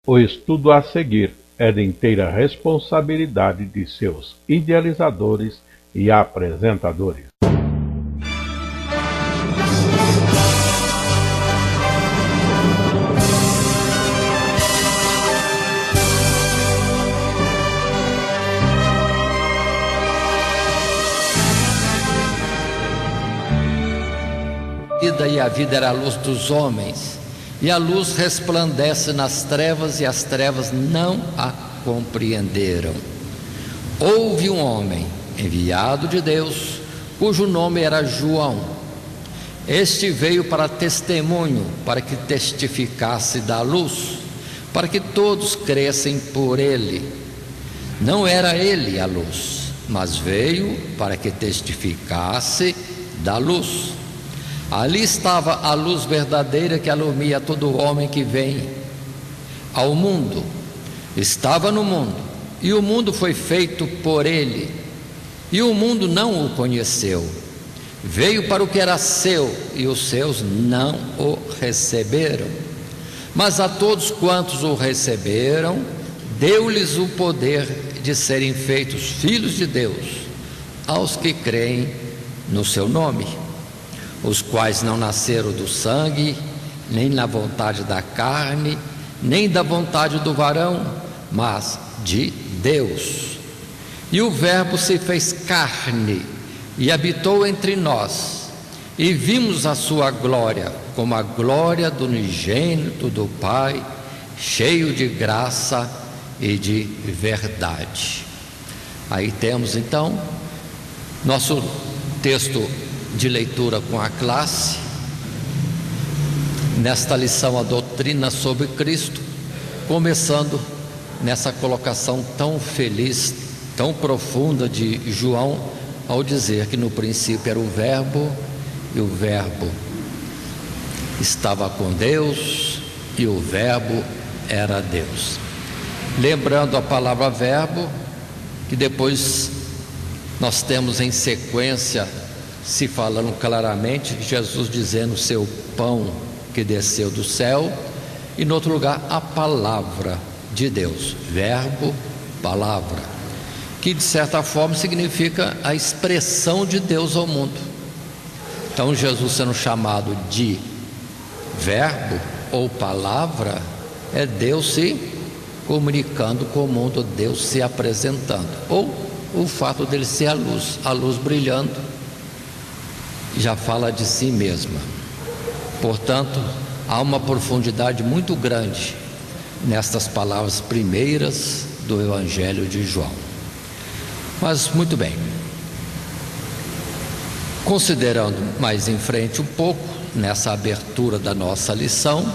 O estudo a seguir é de inteira responsabilidade de seus idealizadores e apresentadores. E a vida era a luz dos homens, e a luz resplandece nas trevas, e as trevas não a compreenderam. Houve um homem enviado de Deus, cujo nome era João. Este veio para testemunho, para que testificasse da luz, para que todos crescem por ele. Não era ele a luz, mas veio para que testificasse da luz. Ali estava a luz verdadeira que alumia todo homem que vem ao mundo. Estava no mundo, e o mundo foi feito por ele, e o mundo não o conheceu. Veio para o que era seu, e os seus não o receberam. Mas a todos quantos o receberam, deu-lhes o poder de serem feitos filhos de Deus, aos que creem no seu nome, os quais não nasceram do sangue, nem na vontade da carne, nem da vontade do varão, mas de Deus. E o Verbo se fez carne e habitou entre nós, e vimos a sua glória, como a glória do unigênito do Pai, cheio de graça e de verdade. Aí temos então nosso texto de leitura com a classe, nesta lição, a doutrina sobre Cristo, começando nessa colocação tão feliz, tão profunda de João, ao dizer que no princípio era o Verbo, e o Verbo estava com Deus, e o Verbo era Deus. Lembrando a palavra verbo, que depois nós temos em sequência, se falando claramente, Jesus dizendo seu pão que desceu do céu, e no outro lugar a palavra de Deus, verbo, palavra, que de certa forma significa a expressão de Deus ao mundo. Então Jesus sendo chamado de verbo ou palavra, é Deus se comunicando com o mundo, Deus se apresentando, ou o fato dele ser a luz brilhando, já fala de si mesma. Portanto, há uma profundidade muito grande nestas palavras primeiras do Evangelho de João. Mas muito bem, considerando mais em frente um pouco, nessa abertura da nossa lição,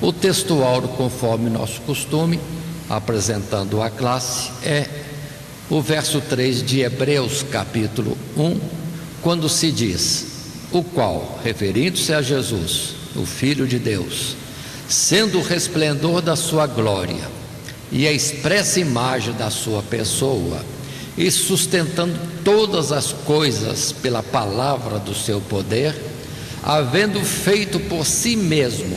o textual, conforme nosso costume, apresentando a classe, é o verso 3 de Hebreus capítulo 1, quando se diz: o qual, referindo-se a Jesus, o Filho de Deus, sendo o resplendor da sua glória e a expressa imagem da sua pessoa, e sustentando todas as coisas pela palavra do seu poder, havendo feito por si mesmo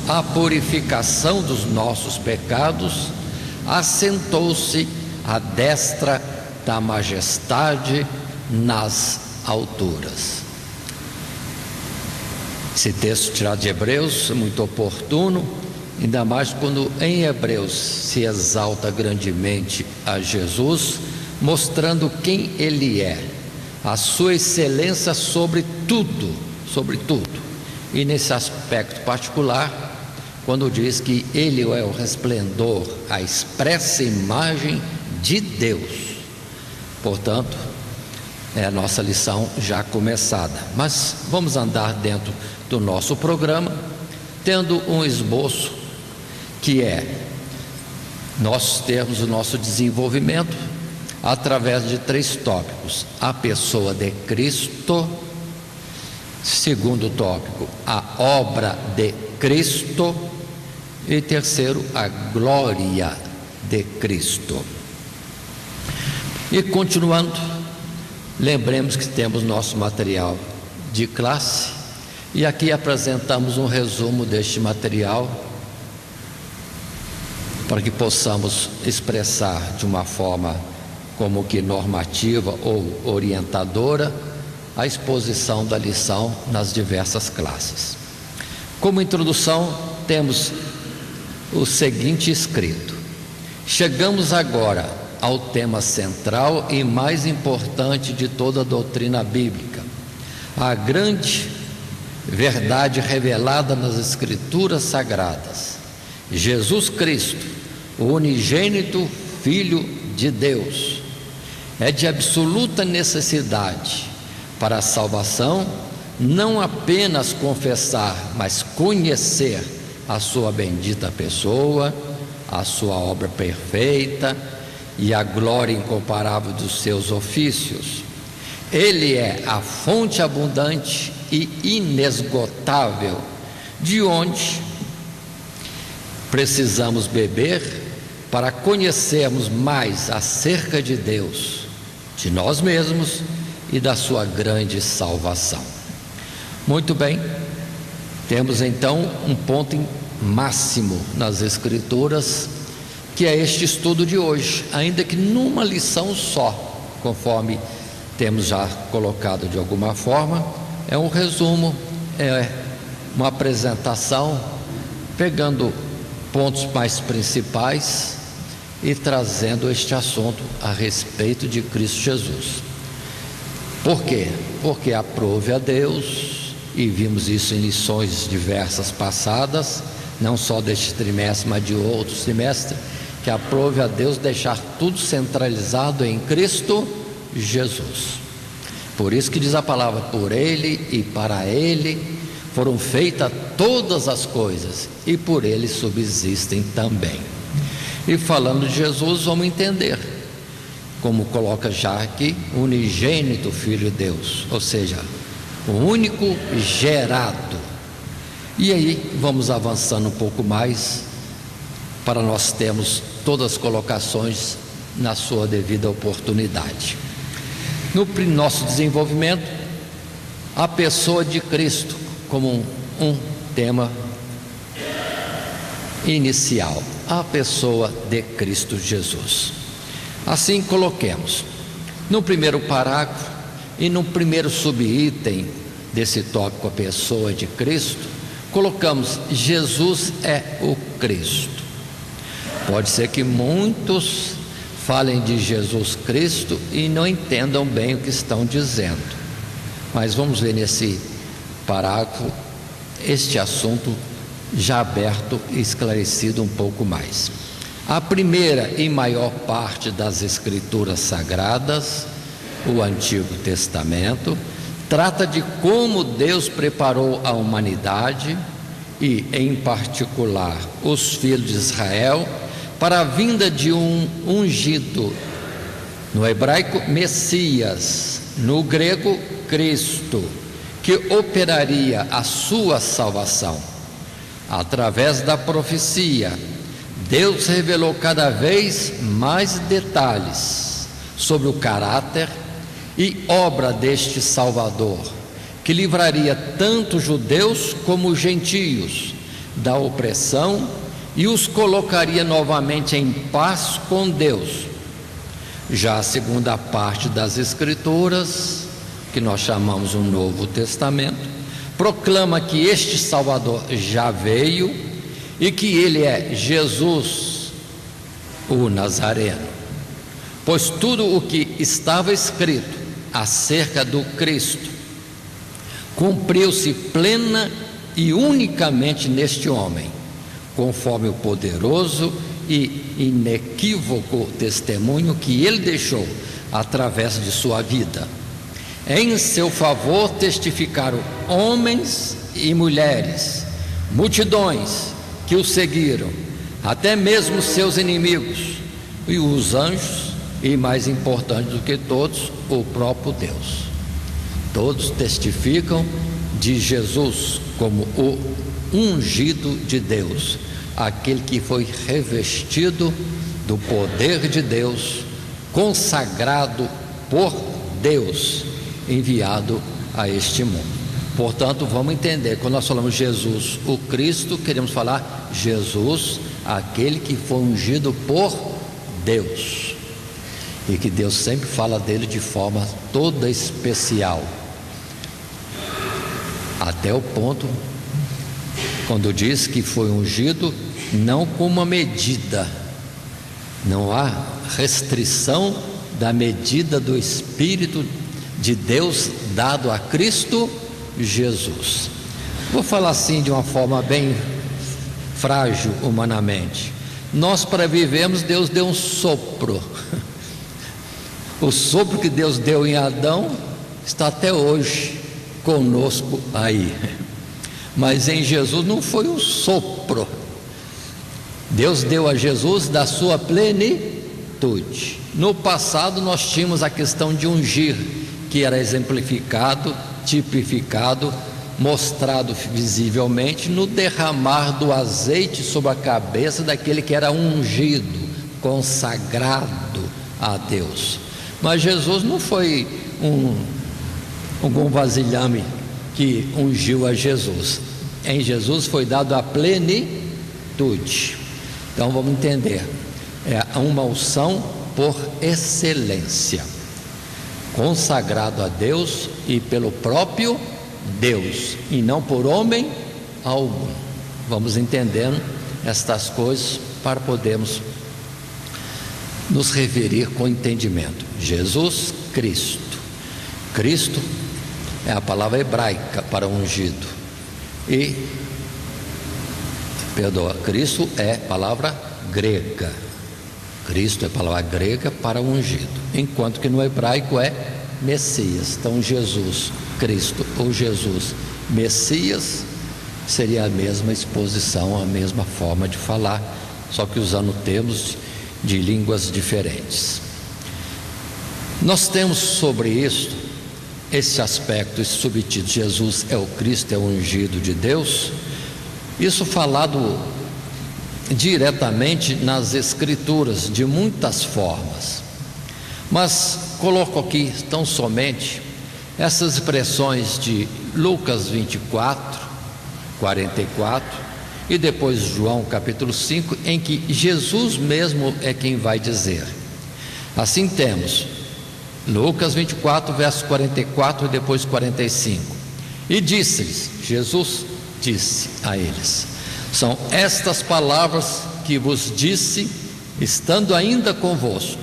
a purificação dos nossos pecados, assentou-se à destra da majestade nas alturas. Esse texto tirado de Hebreus é muito oportuno, ainda mais quando em Hebreus se exalta grandemente a Jesus, mostrando quem Ele é, a sua excelência sobre tudo, e nesse aspecto particular, quando diz que Ele é o resplendor, a expressa imagem de Deus. Portanto, é a nossa lição já começada, mas vamos andar dentro do nosso programa, tendo um esboço que é nós termos o nosso desenvolvimento através de 3 tópicos: a pessoa de Cristo, segundo tópico, a obra de Cristo, e terceiro, a glória de Cristo. E continuando, lembremos que temos nosso material de classe, e aqui apresentamos um resumo deste material para que possamos expressar de uma forma como que normativa ou orientadora a exposição da lição nas diversas classes. Como introdução, temos o seguinte escrito: chegamos agora ao tema central e mais importante de toda a doutrina bíblica, a grande verdade revelada nas Escrituras Sagradas. Jesus Cristo, o unigênito Filho de Deus, é de absoluta necessidade para a salvação, não apenas confessar, mas conhecer a sua bendita pessoa, a sua obra perfeita e a glória incomparável dos seus ofícios. Ele é a fonte abundante e inesgotável, de onde precisamos beber para conhecermos mais acerca de Deus, de nós mesmos e da sua grande salvação. Muito bem, temos então um ponto máximo nas Escrituras, que é este estudo de hoje, ainda que numa lição só, conforme temos já colocado de alguma forma. É um resumo, é uma apresentação, pegando pontos mais principais e trazendo este assunto a respeito de Cristo Jesus. Por quê? Porque aprove a Deus, e vimos isso em lições diversas passadas, não só deste trimestre, mas de outros trimestres, que aprove a Deus deixar tudo centralizado em Cristo Jesus. Por isso que diz a palavra: por Ele e para Ele foram feitas todas as coisas, e por Ele subsistem também. E falando de Jesus, vamos entender, como coloca já aqui, unigênito Filho de Deus, ou seja, o único gerado. E aí vamos avançando um pouco mais, para nós termos todas as colocações na sua devida oportunidade. No nosso desenvolvimento, a pessoa de Cristo como um tema inicial, a pessoa de Cristo Jesus. Assim coloquemos no primeiro parágrafo e no primeiro subitem desse tópico, a pessoa de Cristo, colocamos: Jesus é o Cristo. Pode ser que muitos falem de Jesus Cristo e não entendam bem o que estão dizendo, mas vamos ver nesse parágrafo este assunto já aberto e esclarecido um pouco mais. A primeira e maior parte das Escrituras Sagradas, o Antigo Testamento, trata de como Deus preparou a humanidade e, em particular, os filhos de Israel para a vinda de um ungido, no hebraico Messias, no grego Cristo, que operaria a sua salvação. Através da profecia, Deus revelou cada vez mais detalhes sobre o caráter e obra deste Salvador, que livraria tanto judeus como gentios da opressão e os colocaria novamente em paz com Deus. Já a segunda parte das Escrituras, que nós chamamos o Novo Testamento, proclama que este Salvador já veio e que ele é Jesus, o Nazareno. Pois tudo o que estava escrito acerca do Cristo cumpriu-se plena e unicamente neste homem, conforme o poderoso e inequívoco testemunho que ele deixou através de sua vida. Em seu favor testificaram homens e mulheres, multidões que o seguiram, até mesmo seus inimigos, e os anjos, e mais importante do que todos, o próprio Deus. Todos testificam de Jesus como o ungido de Deus, aquele que foi revestido do poder de Deus, consagrado por Deus, enviado a este mundo. Portanto, vamos entender, quando nós falamos Jesus, o Cristo, queremos falar Jesus, aquele que foi ungido por Deus, e que Deus sempre fala dele de forma toda especial, até o ponto quando diz que foi ungido não com uma medida, não há restrição da medida do Espírito de Deus dado a Cristo Jesus. Vou falar assim de uma forma bem frágil humanamente. Nós, para vivermos, Deus deu um sopro. O sopro que Deus deu em Adão está até hoje conosco aí. Mas em Jesus não foi um sopro. Deus deu a Jesus da sua plenitude. No passado nós tínhamos a questão de ungir, que era exemplificado, tipificado, mostrado visivelmente no derramar do azeite sobre a cabeça daquele que era ungido, consagrado a Deus. Mas Jesus não foi um vasilhame que ungiu a Jesus. Em Jesus foi dado a plenitude. Então vamos entender, é uma unção por excelência, consagrado a Deus e pelo próprio Deus, e não por homem algum. Vamos entendendo estas coisas para podermos nos referir com entendimento. Jesus Cristo. Cristo é a palavra hebraica para ungido, Cristo é palavra grega. Cristo é palavra grega para ungido, enquanto que no hebraico é Messias. Então Jesus Cristo ou Jesus Messias seria a mesma exposição, a mesma forma de falar, só que usando termos de línguas diferentes. Nós temos sobre isso, esse aspecto, esse subtítulo: Jesus é o Cristo, é o ungido de Deus. Isso falado diretamente nas Escrituras, de muitas formas, mas coloco aqui tão somente essas expressões de Lucas 24, 44 e depois João capítulo 5, em que Jesus mesmo é quem vai dizer. Assim temos Lucas 24, versos 44 e depois 45. E disse-lhes, Jesus disse a eles: são estas palavras que vos disse, estando ainda convosco.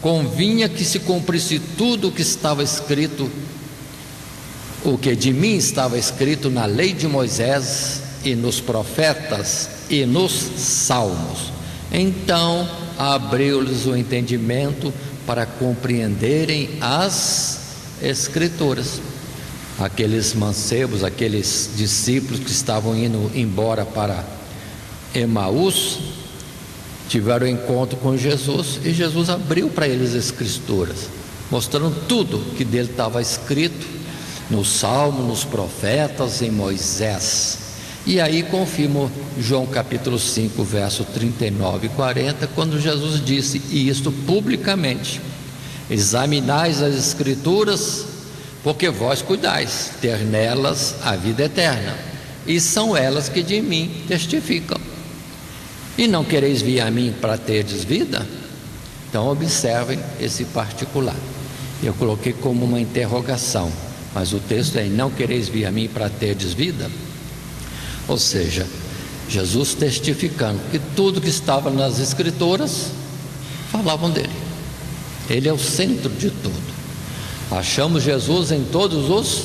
Convinha que se cumprisse tudo o que estava escrito, o que de mim estava escrito na lei de Moisés e nos profetas e nos salmos. Então abriu-lhes o entendimento para compreenderem as Escrituras. Aqueles mancebos, aqueles discípulos que estavam indo embora para Emaús, tiveram encontro com Jesus, e Jesus abriu para eles as Escrituras, mostrando tudo que dele estava escrito no Salmo, nos profetas, em Moisés. E aí confirma João capítulo 5, verso 39 e 40, quando Jesus disse, e isto publicamente: examinais as Escrituras, porque vós cuidais ter nelas a vida eterna, e são elas que de mim testificam. E não quereis vir a mim para terdes vida? Então observem esse particular. Eu coloquei como uma interrogação, mas o texto é: não quereis vir a mim para terdes vida? Ou seja, Jesus testificando que tudo que estava nas Escrituras falavam dele. Ele é o centro de tudo. Achamos Jesus em todos os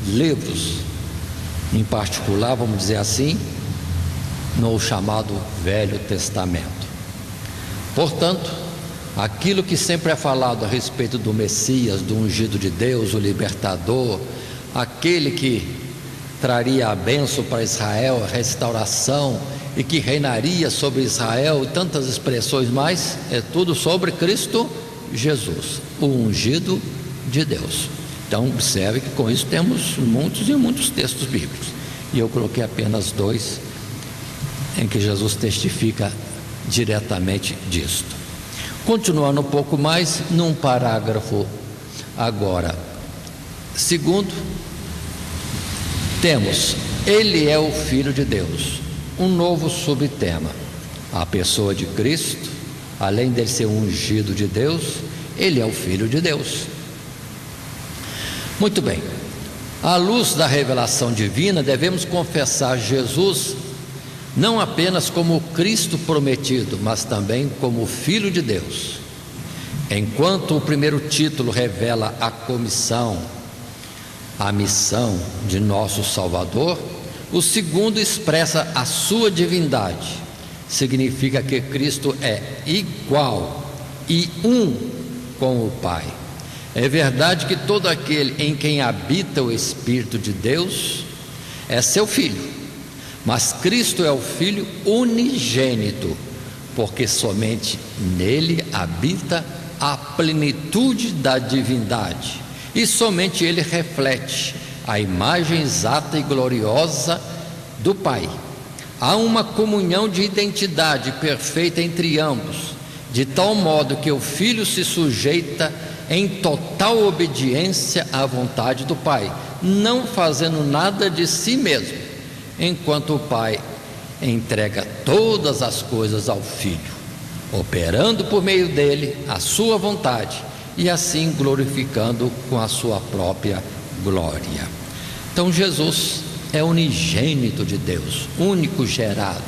livros, em particular, vamos dizer assim, no chamado Velho Testamento. Portanto, aquilo que sempre é falado a respeito do Messias, do ungido de Deus, o libertador, aquele que traria a bênção para Israel, a restauração, e que reinaria sobre Israel, e tantas expressões mais, é tudo sobre Cristo Jesus, o ungido de Deus. Então observe que com isso temos muitos e muitos textos bíblicos, e eu coloquei apenas 2 em que Jesus testifica diretamente disto. Continuando um pouco mais, num parágrafo agora segundo, temos: ele é o Filho de Deus, um novo subtema. A pessoa de Cristo, além de ser um ungido de Deus, ele é o Filho de Deus. Muito bem, à luz da revelação divina, devemos confessar Jesus não apenas como o Cristo prometido, mas também como o Filho de Deus. Enquanto o primeiro título revela a comissão, a missão de nosso Salvador, o segundo expressa a sua divindade. Significa que Cristo é igual e um com o Pai. É verdade que todo aquele em quem habita o Espírito de Deus é seu filho, mas Cristo é o Filho unigênito, porque somente nele habita a plenitude da divindade, e somente ele reflete a imagem exata e gloriosa do Pai. Há uma comunhão de identidade perfeita entre ambos, de tal modo que o Filho se sujeita em total obediência à vontade do Pai, não fazendo nada de si mesmo, enquanto o Pai entrega todas as coisas ao Filho, operando por meio dele a sua vontade e assim glorificando com a sua própria glória. Então Jesus é unigênito de Deus, único gerado.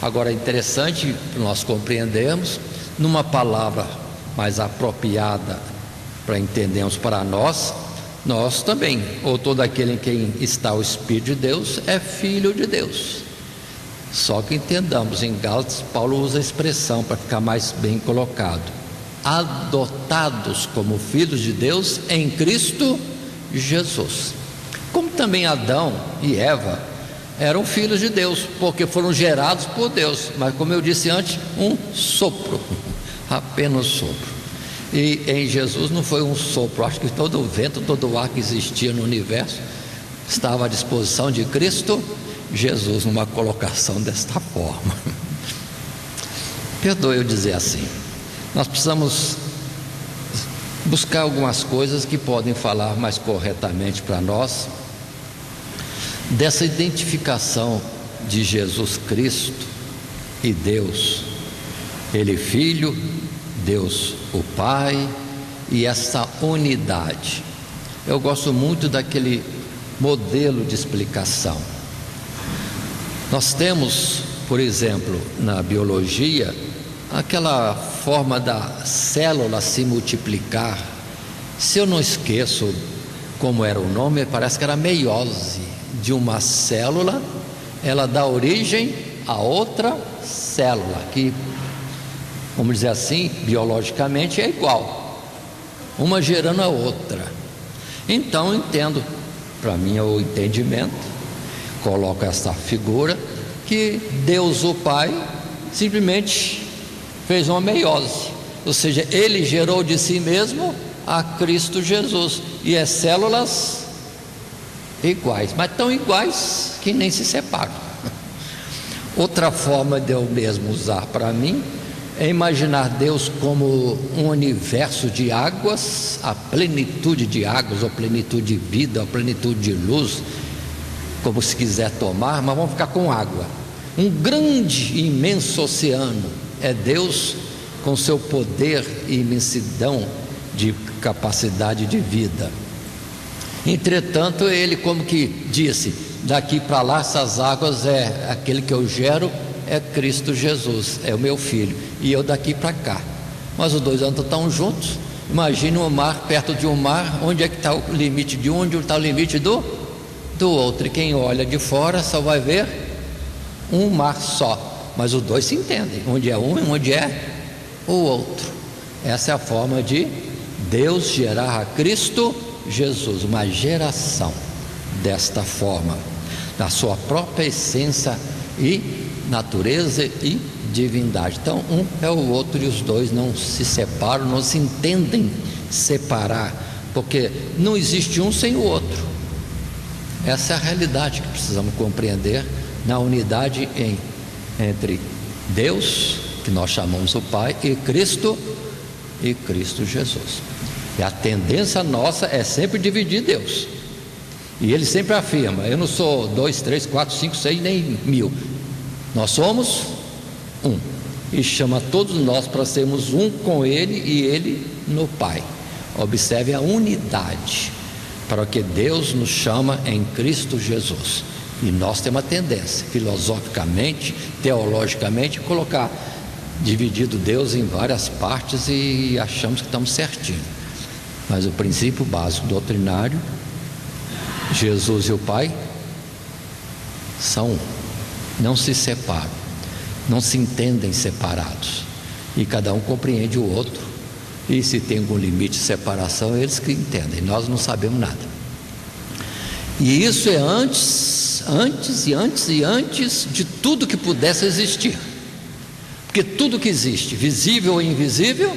Agora é interessante nós compreendermos, numa palavra mais apropriada para entendermos para nós também, ou todo aquele em quem está o Espírito de Deus é filho de Deus. Só que entendamos, em Gálatas Paulo usa a expressão para ficar mais bem colocado: adotados como filhos de Deus em Cristo Jesus. Como também Adão e Eva eram filhos de Deus, porque foram gerados por Deus, mas como eu disse antes, um sopro, apenas sopro. E em Jesus não foi um sopro, acho que todo o vento, todo o ar que existia no universo estava à disposição de Cristo Jesus, numa colocação desta forma. Perdoe eu dizer assim, nós precisamos buscar algumas coisas que podem falar mais corretamente para nós dessa identificação de Jesus Cristo e Deus, Ele Filho, Deus o Pai, e essa unidade. Eu gosto muito daquele modelo de explicação. Nós temos, por exemplo, na biologia, aquela forma da célula se multiplicar. Se eu não esqueço como era o nome, parece que era meiose. De uma célula, ela dá origem a outra célula, que, vamos dizer assim, biologicamente é igual, uma gerando a outra. Então entendo, para mim é o entendimento, coloco essa figura, que Deus o Pai simplesmente fez uma meiose, ou seja, Ele gerou de si mesmo a Cristo Jesus, e as células iguais, mas tão iguais que nem se separam. Outra forma de eu mesmo usar para mim é imaginar Deus como um universo de águas, a plenitude de águas, a plenitude de vida, a plenitude de luz, como se quiser tomar, mas vamos ficar com água. Um grande, imenso oceano é Deus com seu poder e imensidão de capacidade de vida. Entretanto, Ele como que disse, daqui para lá essas águas é aquele que eu gero, é Cristo Jesus, é o meu Filho, e eu daqui para cá. Mas os dois andam tão juntos. Imagine um mar perto de um mar, onde é que está o limite de um, onde está o limite do outro. E quem olha de fora só vai ver um mar só, mas os dois se entendem, onde é um e onde é o outro. Essa é a forma de Deus gerar a Cristo Jesus, uma geração desta forma, da sua própria essência e natureza e divindade. Então um é o outro e os dois não se separam, não se entendem separar, porque não existe um sem o outro. Essa é a realidade que precisamos compreender na unidade entre Deus, que nós chamamos o Pai, e Cristo Jesus. E a tendência nossa é sempre dividir Deus, e Ele sempre afirma: eu não sou 2, 3, 4, 5, 6 nem 1000, nós somos um. E chama todos nós para sermos um com Ele e Ele no Pai. Observe a unidade, para que Deus nos chama em Cristo Jesus. E nós temos a tendência, filosoficamente, teologicamente, colocar dividido Deus em várias partes e achamos que estamos certinho. Mas o princípio básico doutrinário, Jesus e o Pai são um, não se separam, não se entendem separados, e cada um compreende o outro, e se tem algum limite de separação, eles que entendem, nós não sabemos nada. E isso é antes de tudo que pudesse existir, porque tudo que existe, visível e invisível,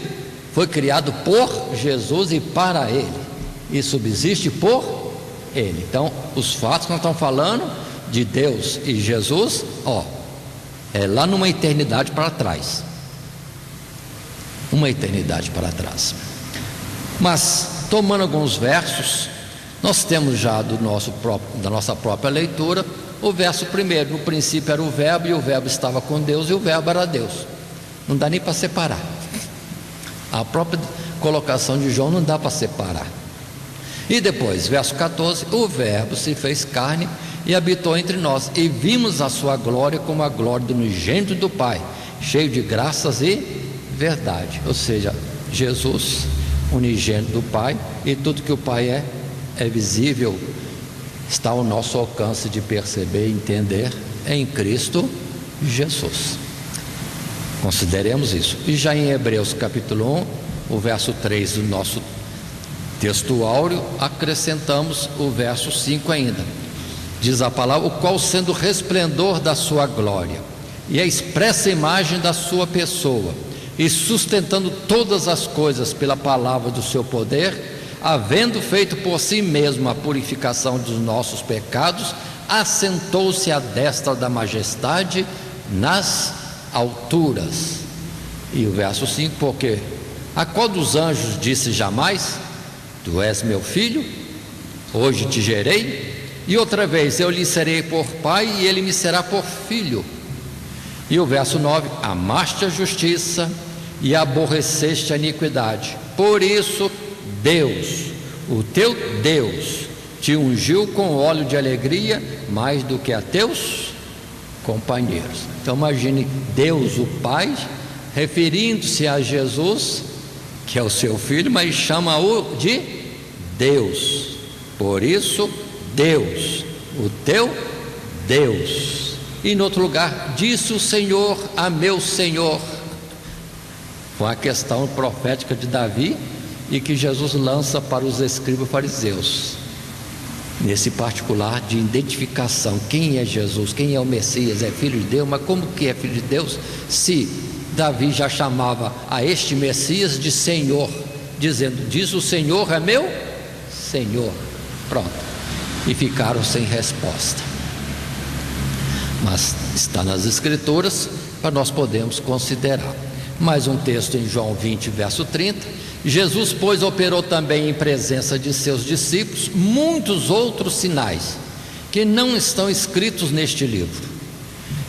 foi criado por Jesus e para Ele, e subsiste por Ele. Então, os fatos que nós estamos falando de Deus e Jesus, é lá numa eternidade para trás, uma eternidade para trás. Mas, tomando alguns versos, nós temos já da nossa própria leitura, o verso primeiro: no princípio era o verbo, e o verbo estava com Deus, e o verbo era Deus. Não dá nem para separar. A própria colocação de João não dá para separar. E depois, verso 14: o verbo se fez carne e habitou entre nós, e vimos a sua glória como a glória do unigênito do Pai, cheio de graças e verdade. Ou seja, Jesus, unigênito do Pai, e tudo que o Pai é visível, está ao nosso alcance de perceber e entender em Cristo Jesus. Consideremos isso. E já em Hebreus capítulo 1, o verso 3 do nosso texto áureo, acrescentamos o verso 5 ainda. Diz a palavra: o qual, sendo o resplendor da sua glória e a expressa imagem da sua pessoa, e sustentando todas as coisas pela palavra do seu poder, havendo feito por si mesmo a purificação dos nossos pecados, assentou-se à destra da majestade nas alturas. E o verso 5: porque a qual dos anjos disse jamais: tu és meu filho, hoje te gerei? E outra vez: eu lhe serei por pai e ele me será por filho. E o verso 9: amaste a justiça e aborreceste a iniquidade, por isso Deus, o teu Deus, te ungiu com óleo de alegria mais do que a teus companheiros. Então imagine Deus, o Pai, referindo-se a Jesus, que é o seu filho, mas chama-o de Deus. Por isso, Deus, o teu Deus. E em outro lugar: disse o Senhor a meu Senhor. Foi a questão profética de Davi, e que Jesus lança para os escribas fariseus, nesse particular de identificação: quem é Jesus, quem é o Messias, é filho de Deus. Mas como que é filho de Deus, se Davi já chamava a este Messias de Senhor, dizendo: diz o Senhor é meu Senhor. Pronto, e ficaram sem resposta. Mas está nas Escrituras, para nós podermos considerar. Mais um texto em João 20, verso 30: Jesus, pois, operou também em presença de seus discípulos muitos outros sinais, que não estão escritos neste livro.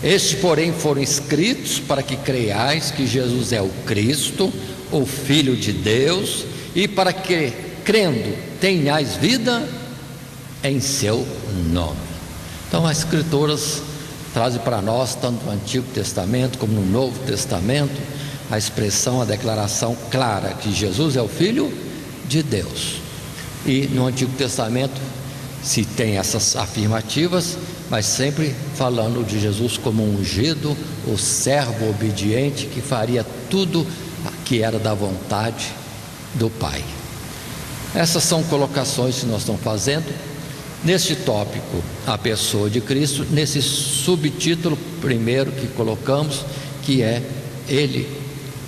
Estes, porém, foram escritos para que creiais que Jesus é o Cristo, o Filho de Deus, e para que, crendo, tenhais vida em seu nome. Então as Escrituras trazem para nós, tanto no Antigo Testamento como no Novo Testamento, a expressão, a declaração clara que Jesus é o Filho de Deus. E no Antigo Testamento se tem essas afirmativas, mas sempre falando de Jesus como um ungido, o servo obediente que faria tudo que era da vontade do Pai. Essas são colocações que nós estamos fazendo neste tópico, a pessoa de Cristo, nesse subtítulo primeiro que colocamos, que é Ele,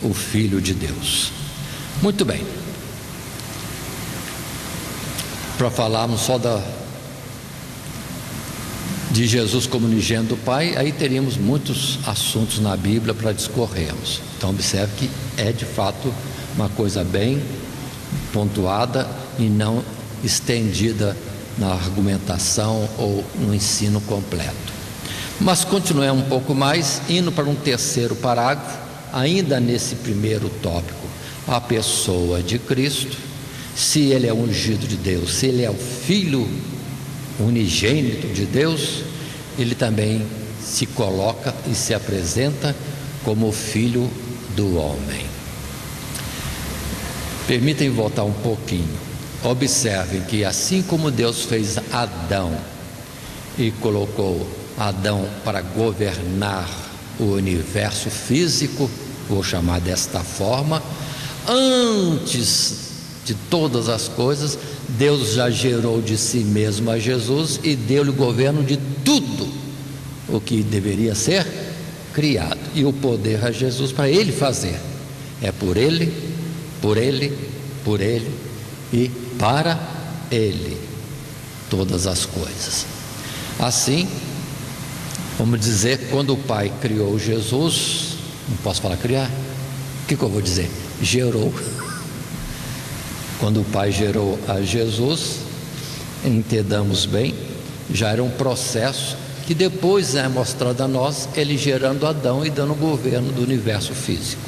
o Filho de Deus. Muito bem, para falarmos só de Jesus como unigênito do Pai, aí teríamos muitos assuntos na Bíblia para discorrermos. Então observe que é de fato uma coisa bem pontuada e não estendida na argumentação ou no ensino completo. Mas continuemos um pouco mais, indo para um terceiro parágrafo, ainda nesse primeiro tópico, a pessoa de Cristo, se ele é ungido de Deus, se ele é o Filho unigênito de Deus, ele também se coloca e se apresenta como o Filho do homem. Permitem voltar um pouquinho. Observem que assim como Deus fez Adão e colocou Adão para governar o universo físico, vou chamar desta forma, antes de todas as coisas, Deus já gerou de si mesmo a Jesus e deu-lhe o governo de tudo o que deveria ser criado, e o poder a Jesus para ele fazer. É por ele, por ele, por ele e para ele todas as coisas. Assim, vamos dizer, quando o Pai criou Jesus, não posso falar criar, o que eu vou dizer? Gerou. Quando o Pai gerou a Jesus, entendamos bem, já era um processo que depois é mostrado a nós, ele gerando Adão e dando o governo do universo físico.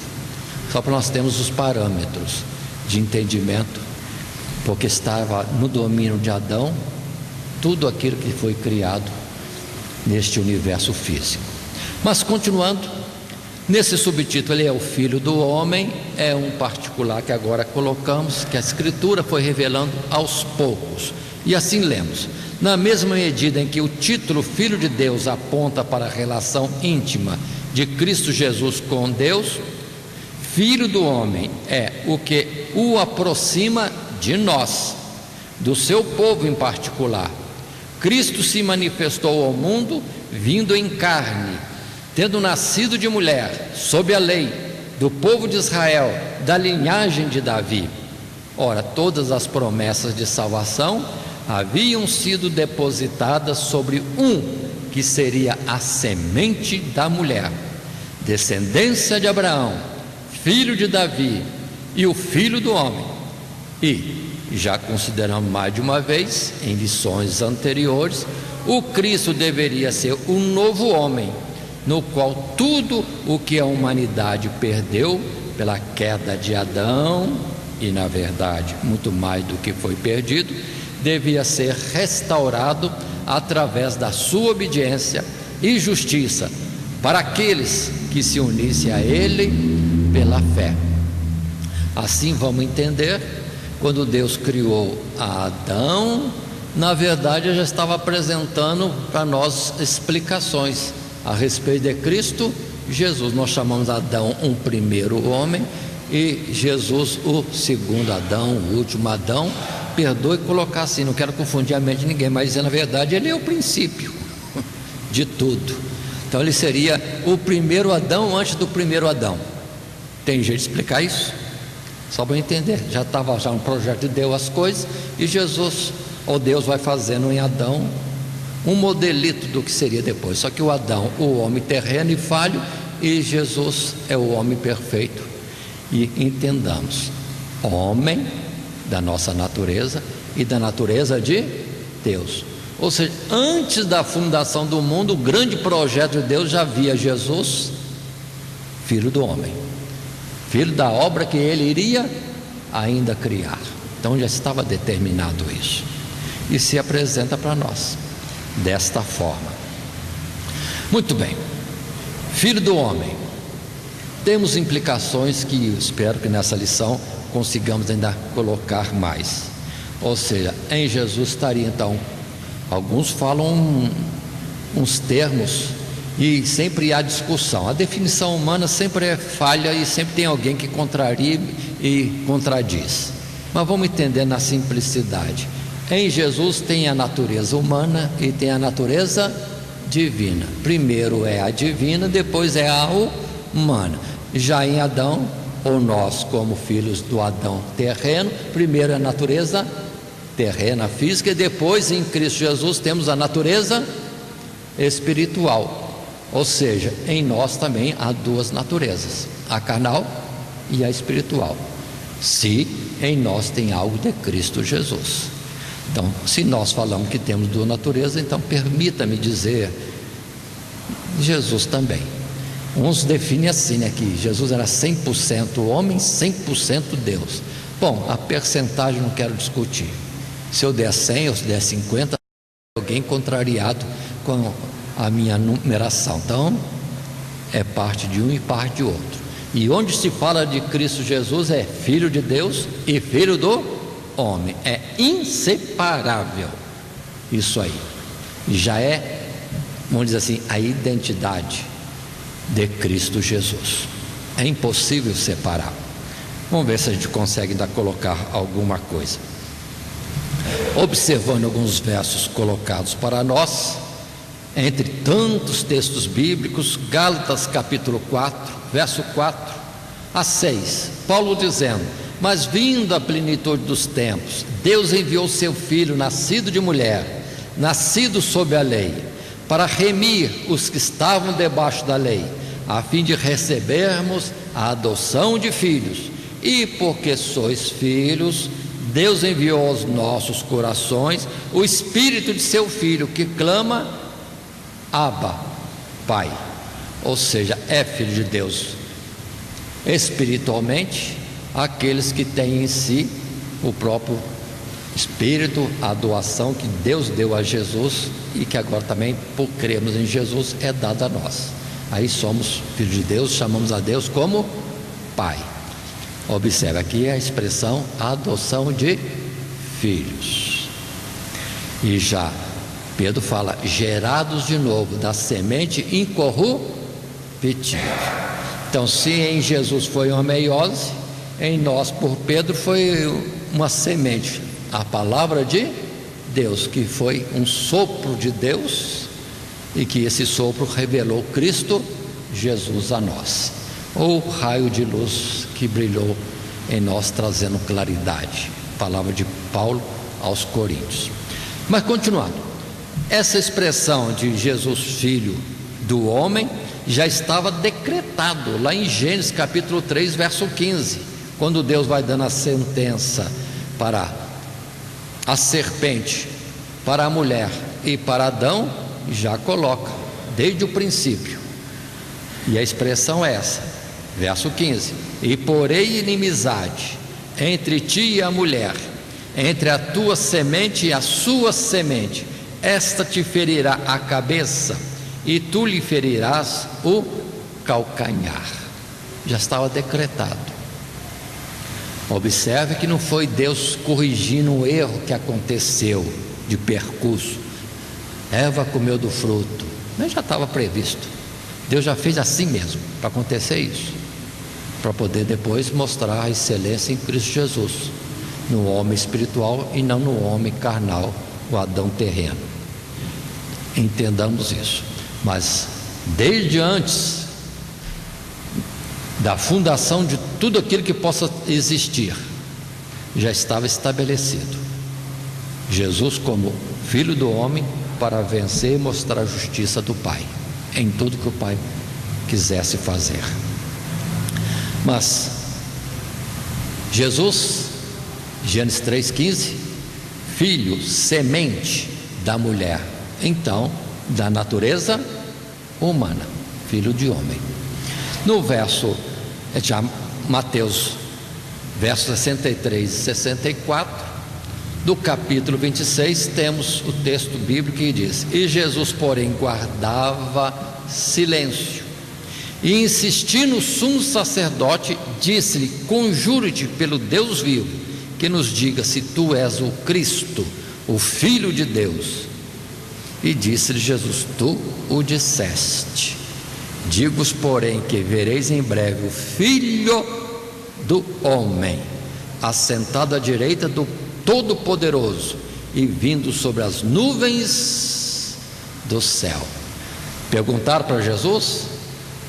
Só para nós termos os parâmetros de entendimento, porque estava no domínio de Adão tudo aquilo que foi criado neste universo físico. Mas continuando, nesse subtítulo, ele é o Filho do homem, é um particular que agora colocamos, que a Escritura foi revelando aos poucos. E assim lemos: na mesma medida em que o título Filho de Deus aponta para a relação íntima de Cristo Jesus com Deus, Filho do homem é o que o aproxima de nós, do seu povo em particular. Cristo se manifestou ao mundo vindo em carne, tendo nascido de mulher, sob a lei, do povo de Israel, da linhagem de Davi. Ora, todas as promessas de salvação haviam sido depositadas sobre um que seria a semente da mulher, descendência de Abraão, filho de Davi e o Filho do homem. E, já consideramos mais de uma vez, em lições anteriores, o Cristo deveria ser o novo homem, no qual tudo o que a humanidade perdeu pela queda de Adão, e na verdade muito mais do que foi perdido, devia ser restaurado através da sua obediência e justiça para aqueles que se unissem a ele pela fé. Assim vamos entender, quando Deus criou a Adão, na verdade ele já estava apresentando para nós explicações a respeito de Cristo Jesus. Nós chamamos Adão um primeiro homem e Jesus o segundo Adão, o último Adão. Perdoe colocar assim, não quero confundir a mente de ninguém, mas na verdade ele é o princípio de tudo. Então ele seria o primeiro Adão antes do primeiro Adão. Tem jeito de explicar isso? Só para entender, já estava um projeto de Deus as coisas, e Jesus, ou Deus, vai fazendo em Adão um modelito do que seria depois. Só que o Adão, o homem terreno e falho, e Jesus é o homem perfeito. E entendamos, homem da nossa natureza e da natureza de Deus. Ou seja, antes da fundação do mundo, o grande projeto de Deus já havia Jesus, filho do homem, filho da obra que ele iria ainda criar. Então já estava determinado isso, e se apresenta para nós desta forma. Muito bem, filho do homem, temos implicações que espero que nessa lição consigamos ainda colocar mais. Ou seja, em Jesus estaria então, alguns falam uns termos e sempre há discussão. A definição humana sempre é falha e sempre tem alguém que contraria e contradiz. Mas vamos entender na simplicidade. Em Jesus tem a natureza humana e tem a natureza divina. Primeiro é a divina, depois é a humana. Já em Adão, ou nós como filhos do Adão terreno, primeiro é a natureza terrena, física, e depois em Cristo Jesus temos a natureza espiritual. Ou seja, em nós também há duas naturezas, a carnal e a espiritual, se em nós tem algo de Cristo Jesus. Então, se nós falamos que temos duas naturezas, então permita-me dizer, Jesus também. Uns definem assim, né, que Jesus era 100% homem, 100% Deus. Bom, a percentagem não quero discutir. Se eu der 100 ou se der 50, alguém contrariado com a minha numeração. Então, é parte de um e parte de outro. E onde se fala de Cristo Jesus é Filho de Deus e Filho do homem. É inseparável isso aí. Já é, vamos dizer assim, a identidade de Cristo Jesus. É impossível separar. Vamos ver se a gente consegue ainda colocar alguma coisa. Observando alguns versos colocados para nós, entre tantos textos bíblicos, Gálatas capítulo 4, verso 4 a 6, Paulo dizendo: mas vindo a plenitude dos tempos, Deus enviou seu Filho, nascido de mulher, nascido sob a lei, para remir os que estavam debaixo da lei, a fim de recebermos a adoção de filhos. E porque sois filhos, Deus enviou aos nossos corações o Espírito de seu Filho, que clama: Abba, Pai. Ou seja, é filho de Deus espiritualmente aqueles que têm em si o próprio Espírito, a doação que Deus deu a Jesus e que agora também, por crermos em Jesus, é dada a nós. Aí somos filhos de Deus, chamamos a Deus como Pai. Observe aqui a expressão adoção de filhos. E já Pedro fala: gerados de novo da semente incorruptível. Então, se em Jesus foi uma meiose, em nós, por Pedro, foi uma semente, a palavra de Deus, que foi um sopro de Deus, e que esse sopro revelou Cristo Jesus a nós, ou raio de luz que brilhou em nós, trazendo claridade. Palavra de Paulo aos Coríntios. Mas continuando, essa expressão de Jesus filho do homem já estava decretado lá em Gênesis capítulo 3, verso 15, quando Deus vai dando a sentença para a serpente, para a mulher e para Adão, já coloca desde o princípio. E a expressão é essa, verso 15: e porei inimizade entre ti e a mulher, entre a tua semente e a sua semente, esta te ferirá a cabeça e tu lhe ferirás o calcanhar. Já estava decretado. Observe que não foi Deus corrigindo um erro que aconteceu de percurso. Eva comeu do fruto, mas já estava previsto. Deus já fez assim mesmo, para acontecer isso, para poder depois mostrar a excelência em Cristo Jesus, no homem espiritual e não no homem carnal, o Adão terreno. Entendamos isso. Mas desde antes da fundação de tudo aquilo que possa existir, já estava estabelecido Jesus como filho do homem, para vencer e mostrar a justiça do Pai em tudo que o Pai quisesse fazer. Mas Jesus, Gênesis 3,15, filho, semente da mulher, então da natureza humana, filho de homem. No verso, já Mateus, versos 63 e 64, do capítulo 26, temos o texto bíblico que diz: e Jesus, porém, guardava silêncio, e insistindo o sumo sacerdote, disse-lhe: conjuro-te pelo Deus vivo, que nos diga se tu és o Cristo, o Filho de Deus. E disse-lhe Jesus: tu o disseste. Digo-vos, porém, que vereis em breve o Filho do homem assentado à direita do Todo-Poderoso e vindo sobre as nuvens do céu. Perguntaram para Jesus,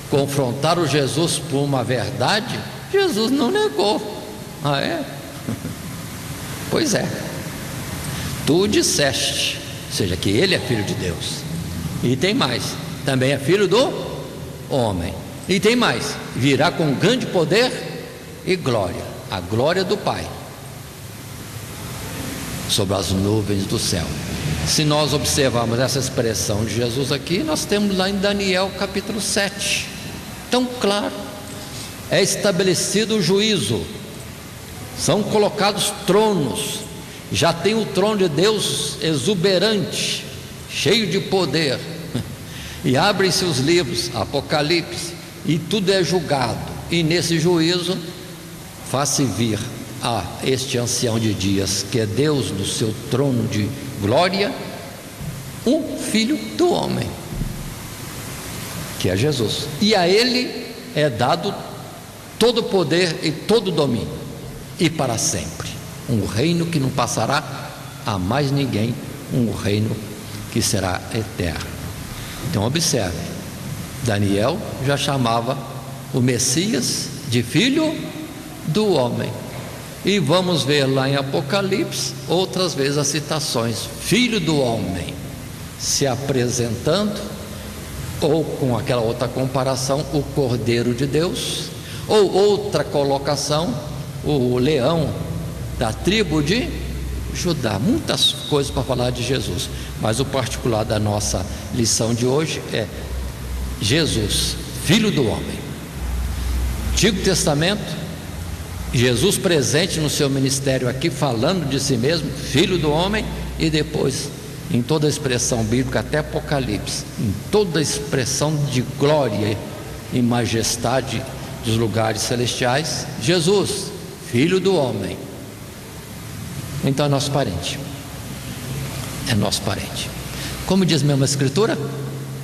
confrontaram Jesus por uma verdade, Jesus não negou. Ah, é? Pois é, tu disseste, ou seja, que ele é filho de Deus. E tem mais, também é filho do homem. E tem mais, virá com grande poder e glória, a glória do Pai, sobre as nuvens do céu. Se nós observarmos essa expressão de Jesus aqui, nós temos lá em Daniel capítulo 7, tão claro, é estabelecido o juízo, são colocados tronos, já tem o trono de Deus exuberante, cheio de poder, e abrem-se os livros, Apocalipse, e tudo é julgado, e nesse juízo faz-se vir a este ancião de dias, que é Deus do seu trono de glória, um filho do homem, que é Jesus, e a ele é dado todo o poder e todo o domínio, e para sempre, um reino que não passará a mais ninguém, um reino que será eterno. Então observe, Daniel já chamava o Messias de filho do homem, e vamos ver lá em Apocalipse outras vezes as citações, filho do homem, se apresentando, ou com aquela outra comparação, o Cordeiro de Deus, ou outra colocação, o leão da tribo de Judá. Muitas coisas para falar de Jesus, mas o particular da nossa lição de hoje é Jesus, filho do homem. Antigo Testamento, Jesus presente no seu ministério aqui, falando de si mesmo, filho do homem, e depois em toda a expressão bíblica, até Apocalipse, em toda a expressão de glória e majestade dos lugares celestiais, Jesus, filho do homem. Então é nosso parente, é nosso parente, como diz mesmo a escritura,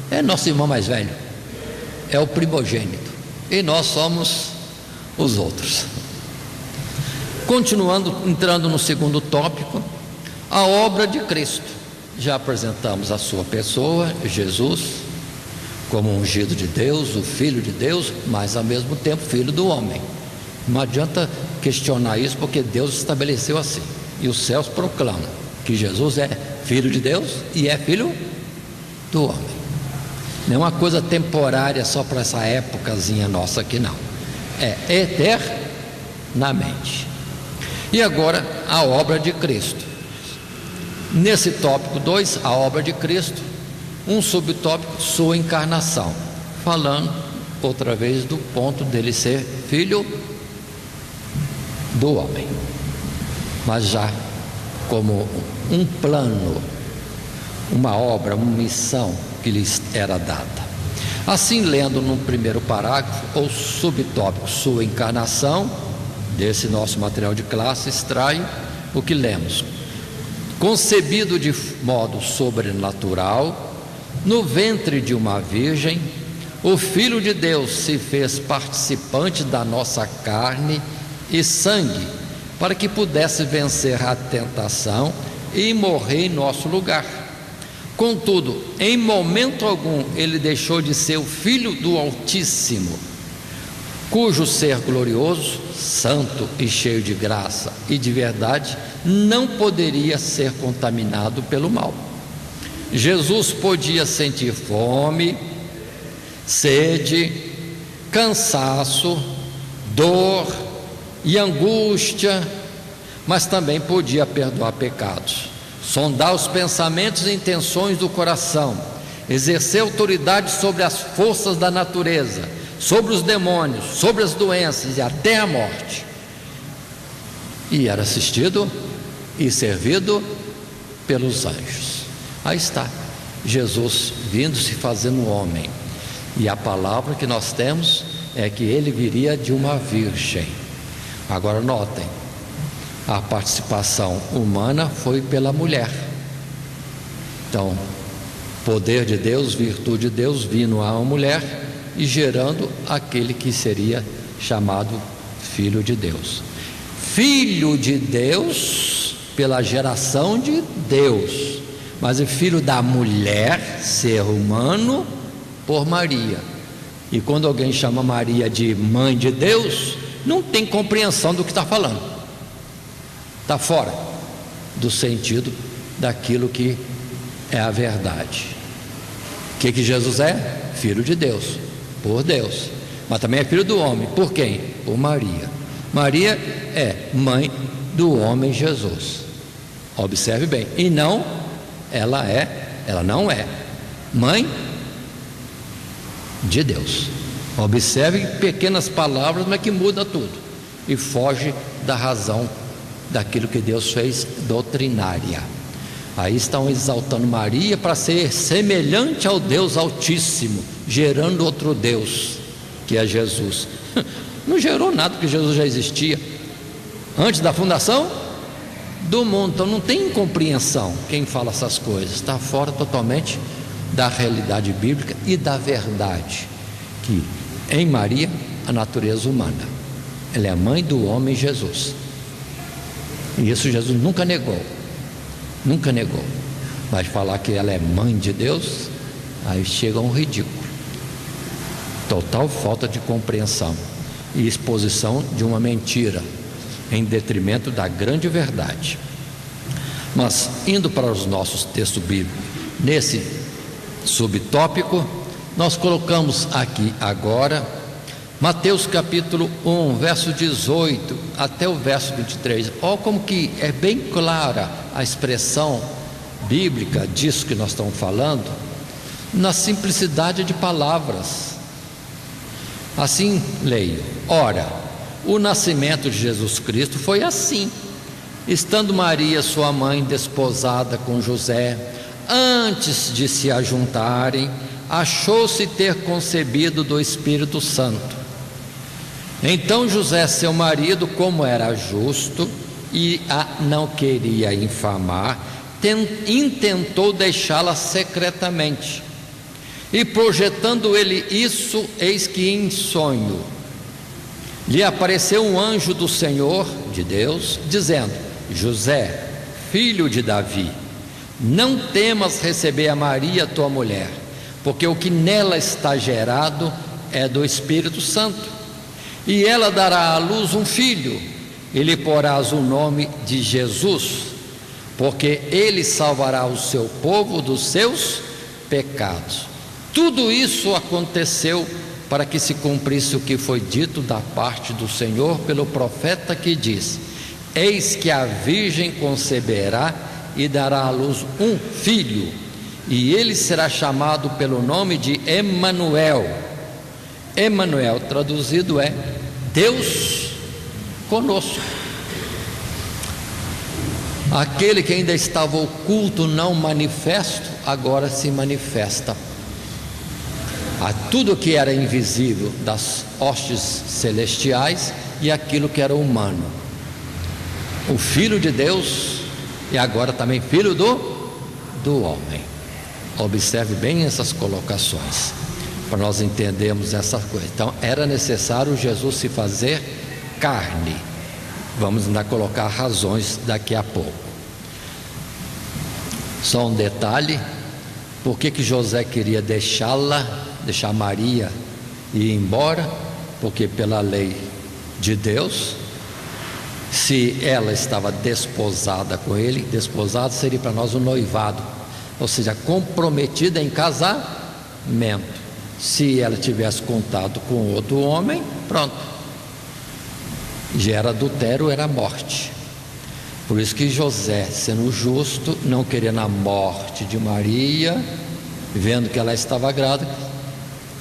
é nosso irmão mais velho, é o primogênito, e nós somos os outros. Continuando, entrando no segundo tópico, a obra de Cristo. Já apresentamos a sua pessoa, Jesus, como ungido de Deus, o Filho de Deus, mas ao mesmo tempo Filho do homem. Não adianta questionar isso, porque Deus estabeleceu assim, e os céus proclamam que Jesus é Filho de Deus e é Filho do homem. Não é uma coisa temporária só para essa épocazinha nossa aqui, não, é eternamente. E agora a obra de Cristo. Nesse tópico 2, a obra de Cristo, um subtópico, sua encarnação, falando outra vez do ponto dele ser filho do homem, mas já como um plano, uma obra, uma missão que lhes era dada. Assim, lendo no primeiro parágrafo, ou subtópico, sua encarnação, desse nosso material de classe, extrai o que lemos: concebido de modo sobrenatural, no ventre de uma virgem, o Filho de Deus se fez participante da nossa carne e sangue, para que pudesse vencer a tentação e morrer em nosso lugar. Contudo, em momento algum ele deixou de ser o Filho do Altíssimo, cujo ser glorioso, santo e cheio de graça e de verdade não poderia ser contaminado pelo mal. Jesus podia sentir fome, sede, cansaço, dor e angústia, mas também podia perdoar pecados, sondar os pensamentos e intenções do coração, exercer autoridade sobre as forças da natureza, sobre os demônios, sobre as doenças e até a morte. E era assistido e servido pelos anjos. Aí está, Jesus vindo se fazendo homem. E a palavra que nós temos é que ele viria de uma virgem. Agora notem, a participação humana foi pela mulher. Então, poder de Deus, virtude de Deus, vindo a uma mulher e gerando aquele que seria chamado Filho de Deus. Filho de Deus pela geração de Deus, mas é filho da mulher, ser humano, por Maria. E quando alguém chama Maria de mãe de Deus, não tem compreensão do que está falando, está fora do sentido daquilo que é a verdade. O que Jesus é? Filho de Deus, por Deus, mas também é filho do homem. Por quem? Por Maria. Maria é mãe do homem Jesus, observe bem, e não ela não é mãe de Deus. Observe pequenas palavras, mas que muda tudo e foge da razão daquilo que Deus fez doutrinária. Aí estão exaltando Maria para ser semelhante ao Deus Altíssimo, gerando outro Deus, que é Jesus. Não gerou nada, porque Jesus já existia antes da fundação do mundo. Então não tem incompreensão quem fala essas coisas, está fora totalmente da realidade bíblica e da verdade, que em Maria a natureza humana, ela é a mãe do homem Jesus, e isso Jesus nunca negou, mas falar que ela é mãe de Deus, aí chega a um ridículo, total falta de compreensão e exposição de uma mentira em detrimento da grande verdade. Mas indo para os nossos textos bíblicos, nesse subtópico, nós colocamos aqui agora Mateus capítulo 1, verso 18 até o verso 23. Olha como que é bem clara a expressão bíblica disso que nós estamos falando, na simplicidade de palavras. Assim leio: ora, o nascimento de Jesus Cristo foi assim: estando Maria, sua mãe, desposada com José, antes de se ajuntarem, achou-se ter concebido do Espírito Santo. Então José, seu marido, como era justo e a não queria infamar, intentou deixá-la secretamente. E projetando ele isso, eis que em sonho lhe apareceu um anjo do Senhor, de Deus, dizendo: José, filho de Davi, não temas receber a Maria, tua mulher, porque o que nela está gerado é do Espírito Santo. E ela dará à luz um filho, e lhe porás o nome de Jesus, porque ele salvará o seu povo dos seus pecados. Tudo isso aconteceu para que se cumprisse o que foi dito da parte do Senhor pelo profeta, que diz: eis que a virgem conceberá e dará à luz um filho, e ele será chamado pelo nome de Emanuel. Emanuel traduzido é Deus conosco. Aquele que ainda estava oculto, não manifesto, agora se manifesta. A tudo que era invisível das hostes celestiais e aquilo que era humano. O Filho de Deus e agora também Filho do homem. Observe bem essas colocações, para nós entendermos essa coisa. Então era necessário Jesus se fazer carne. Vamos ainda colocar razões daqui a pouco. Só um detalhe: por que José queria deixar Maria e ir embora? Porque pela lei de Deus, se ela estava desposada com ele, desposado seria para nós o noivado, ou seja, comprometida em casamento. Se ela tivesse contato com outro homem, pronto, já era adultério, era morte. Por isso que José, sendo justo, não querendo a morte de Maria, vendo que ela estava grávida,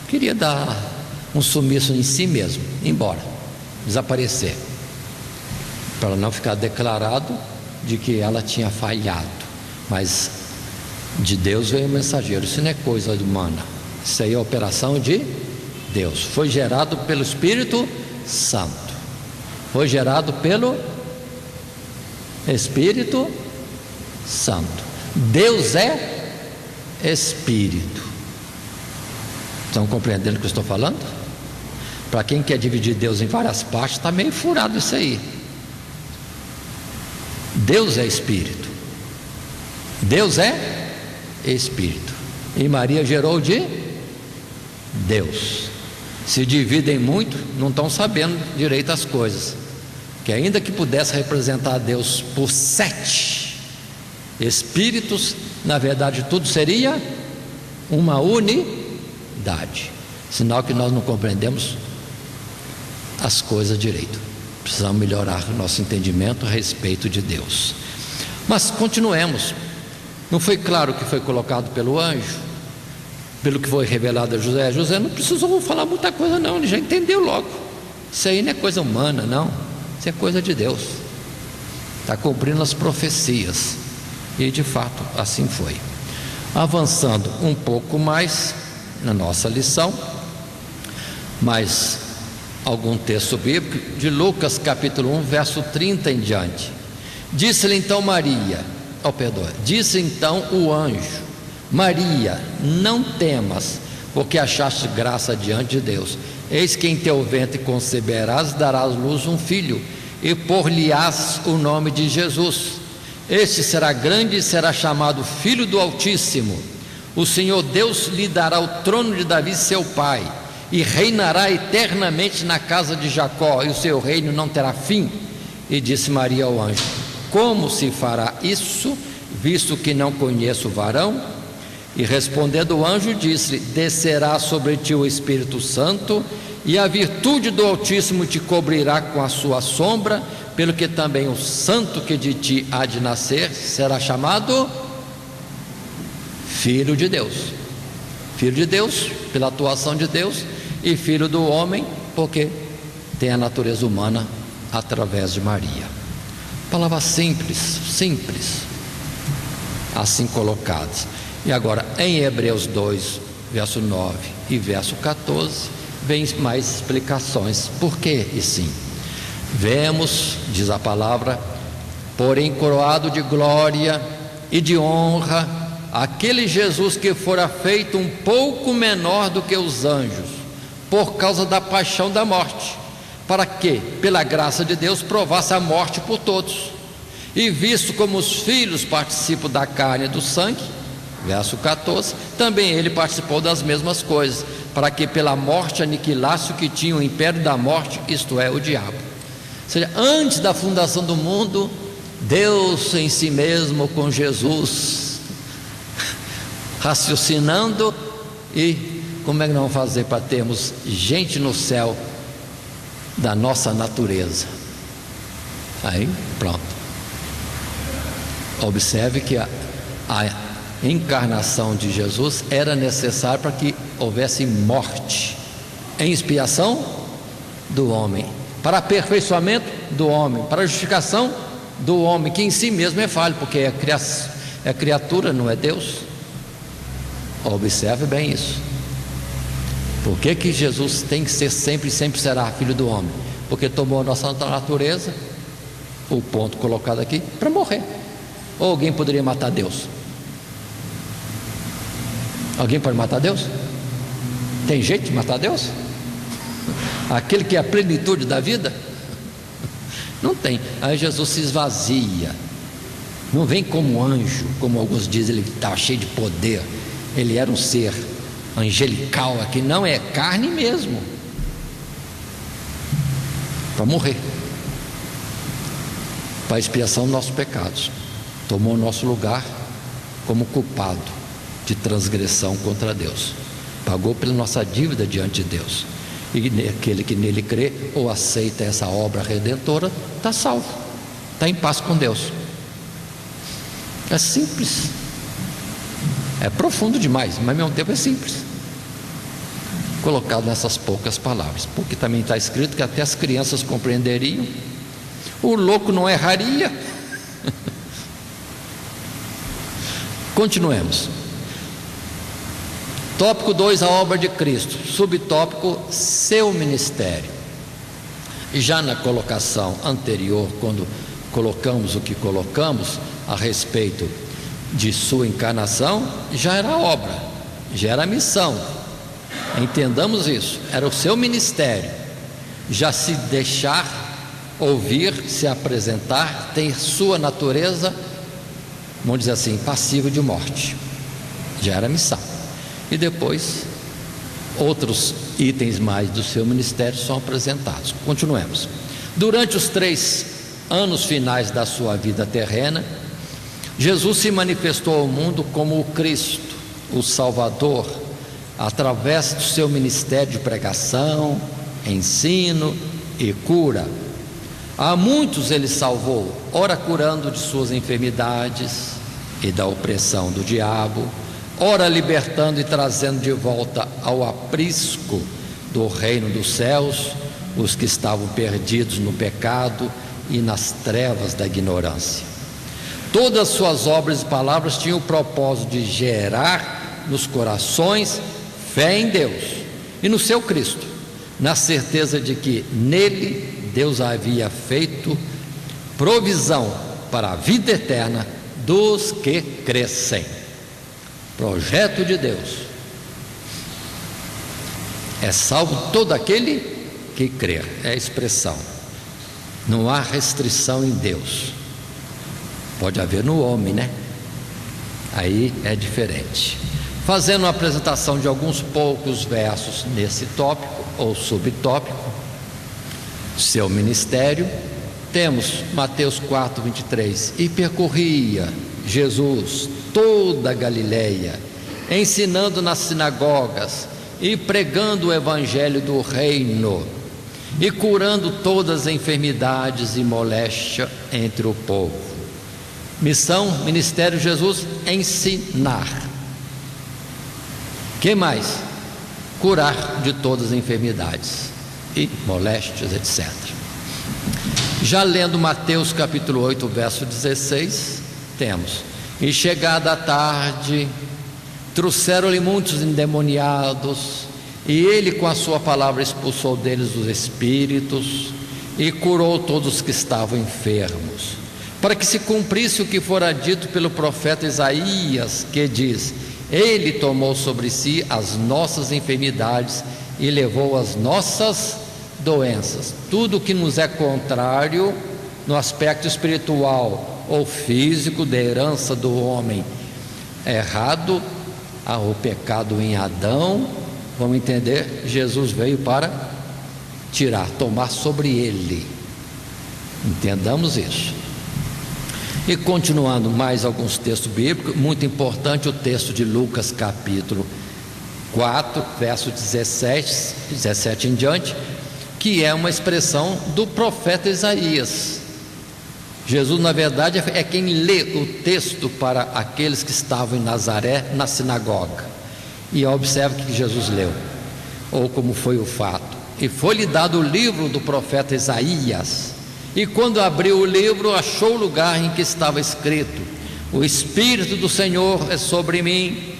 queria dar um sumiço em si mesmo, ir embora, desaparecer, para não ficar declarado de que ela tinha falhado. Mas de Deus veio o mensageiro. Isso não é coisa humana, isso aí é operação de Deus. Foi gerado pelo Espírito Santo, foi gerado pelo Espírito Santo. Deus é Espírito. Estão compreendendo o que eu estou falando? Para quem quer dividir Deus em várias partes, está meio furado isso aí. Deus é Espírito. Deus é Espírito. E Maria gerou de Deus. Se dividem muito, não estão sabendo direito as coisas. Que ainda que pudesse representar a Deus por 7 espíritos, na verdade tudo seria uma unidade. Sinal que nós não compreendemos as coisas direito. Precisamos melhorar o nosso entendimento a respeito de Deus. Mas continuemos. Não foi claro que foi colocado pelo anjo, pelo que foi revelado a José? José não precisou falar muita coisa não, ele já entendeu logo. Isso aí não é coisa humana não, isso é coisa de Deus. Está cumprindo as profecias. E de fato assim foi. Avançando um pouco mais na nossa lição, mais algum texto bíblico, de Lucas capítulo 1, verso 30 em diante. Disse-lhe então disse então o anjo: Maria, não temas, porque achaste graça diante de Deus. Eis que em teu ventre conceberás, darás luz um filho, e por-lhe-ás o nome de Jesus. Este será grande e será chamado Filho do Altíssimo. O Senhor Deus lhe dará o trono de Davi seu pai, e reinará eternamente na casa de Jacó, e o seu reino não terá fim. E disse Maria ao anjo: como se fará isso, visto que não conheço varão? E respondendo o anjo, disse-lhe: descerá sobre ti o Espírito Santo, e a virtude do Altíssimo te cobrirá com a sua sombra, pelo que também o santo que de ti há de nascer será chamado Filho de Deus. Filho de Deus, pela atuação de Deus, e filho do homem, porque tem a natureza humana através de Maria. Palavras simples, assim colocadas. E agora, em Hebreus 2, verso 9 e verso 14, vem mais explicações. Por que e sim? Vemos, diz a palavra, porém coroado de glória e de honra, aquele Jesus que fora feito um pouco menor do que os anjos, por causa da paixão da morte, para que, pela graça de Deus, provasse a morte por todos. E visto como os filhos participam da carne e do sangue, verso 14, também ele participou das mesmas coisas, para que pela morte aniquilasse o que tinha o império da morte, isto é, o diabo. Ou seja, antes da fundação do mundo, Deus em si mesmo, com Jesus, raciocinando, e como é que nós vamos fazer para termos gente no céu da nossa natureza? Aí pronto. Observe que a encarnação de Jesus era necessária para que houvesse morte em expiação do homem, para aperfeiçoamento do homem, para a justificação do homem, que em si mesmo é falho, porque é criatura, não é Deus. Observe bem isso. Por que Jesus tem que ser sempre será filho do homem? Porque tomou a nossa natureza, o ponto colocado aqui, para morrer. Ou alguém poderia matar Deus? Alguém pode matar Deus? Tem jeito de matar Deus? Aquele que é a plenitude da vida? Não tem. Aí Jesus se esvazia, não vem como anjo, como alguns dizem, ele estava cheio de poder. Ele era um ser angelical, aqui não é carne mesmo, para morrer, para a expiação dos nossos pecados. Tomou o nosso lugar como culpado de transgressão contra Deus, pagou pela nossa dívida diante de Deus. E aquele que nele crê ou aceita essa obra redentora está salvo, está em paz com Deus. É simples, é profundo demais, mas ao mesmo tempo é simples, colocado nessas poucas palavras, porque também está escrito que até as crianças compreenderiam. O louco não erraria. Continuemos. Tópico 2, a obra de Cristo. Subtópico, seu ministério. E já na colocação anterior, quando colocamos o que colocamos a respeito de sua encarnação, já era obra, já era missão. Entendamos isso, era o seu ministério. Já se deixar ouvir, se apresentar, tem sua natureza, vamos dizer assim, passível de morte. Já era missão. E depois outros itens mais do seu ministério são apresentados. Continuemos. Durante os 3 anos finais da sua vida terrena, Jesus se manifestou ao mundo como o Cristo, o Salvador, através do seu ministério de pregação, ensino e cura. A muitos ele salvou, ora curando de suas enfermidades, e da opressão do diabo, ora libertando e trazendo de volta ao aprisco do reino dos céus os que estavam perdidos no pecado e nas trevas da ignorância. Todas as suas obras e palavras tinham o propósito de gerar nos corações fé em Deus e no seu Cristo, na certeza de que nele Deus havia feito provisão para a vida eterna dos que crescem. Projeto de Deus: é salvo todo aquele que crer. É a expressão. Não há restrição em Deus. Pode haver no homem, né? Aí é diferente. Fazendo uma apresentação de alguns poucos versos nesse tópico ou subtópico, seu ministério, temos Mateus 4:23. E percorria Jesus toda a Galileia, ensinando nas sinagogas e pregando o evangelho do reino e curando todas as enfermidades e moléstia entre o povo. Missão, ministério de Jesus: ensinar. Que mais? Curar de todas as enfermidades e moléstias, etc. Já lendo Mateus capítulo 8, verso 16, temos: e chegada a tarde, trouxeram-lhe muitos endemoniados, e ele com a sua palavra expulsou deles os espíritos e curou todos os que estavam enfermos, para que se cumprisse o que fora dito pelo profeta Isaías, que diz: ele tomou sobre si as nossas enfermidades e levou as nossas doenças. Tudo que nos é contrário no aspecto espiritual ou físico da herança do homem errado, o pecado em Adão, vamos entender, Jesus veio para tirar, tomar sobre ele. Entendamos isso. E continuando mais alguns textos bíblicos, muito importante o texto de Lucas capítulo 4, verso 17 em diante, que é uma expressão do profeta Isaías. Jesus, na verdade, é quem lê o texto para aqueles que estavam em Nazaré, na sinagoga. E observe o que Jesus leu, ou como foi o fato. E foi-lhe dado o livro do profeta Isaías. E quando abriu o livro, achou o lugar em que estava escrito: o Espírito do Senhor é sobre mim,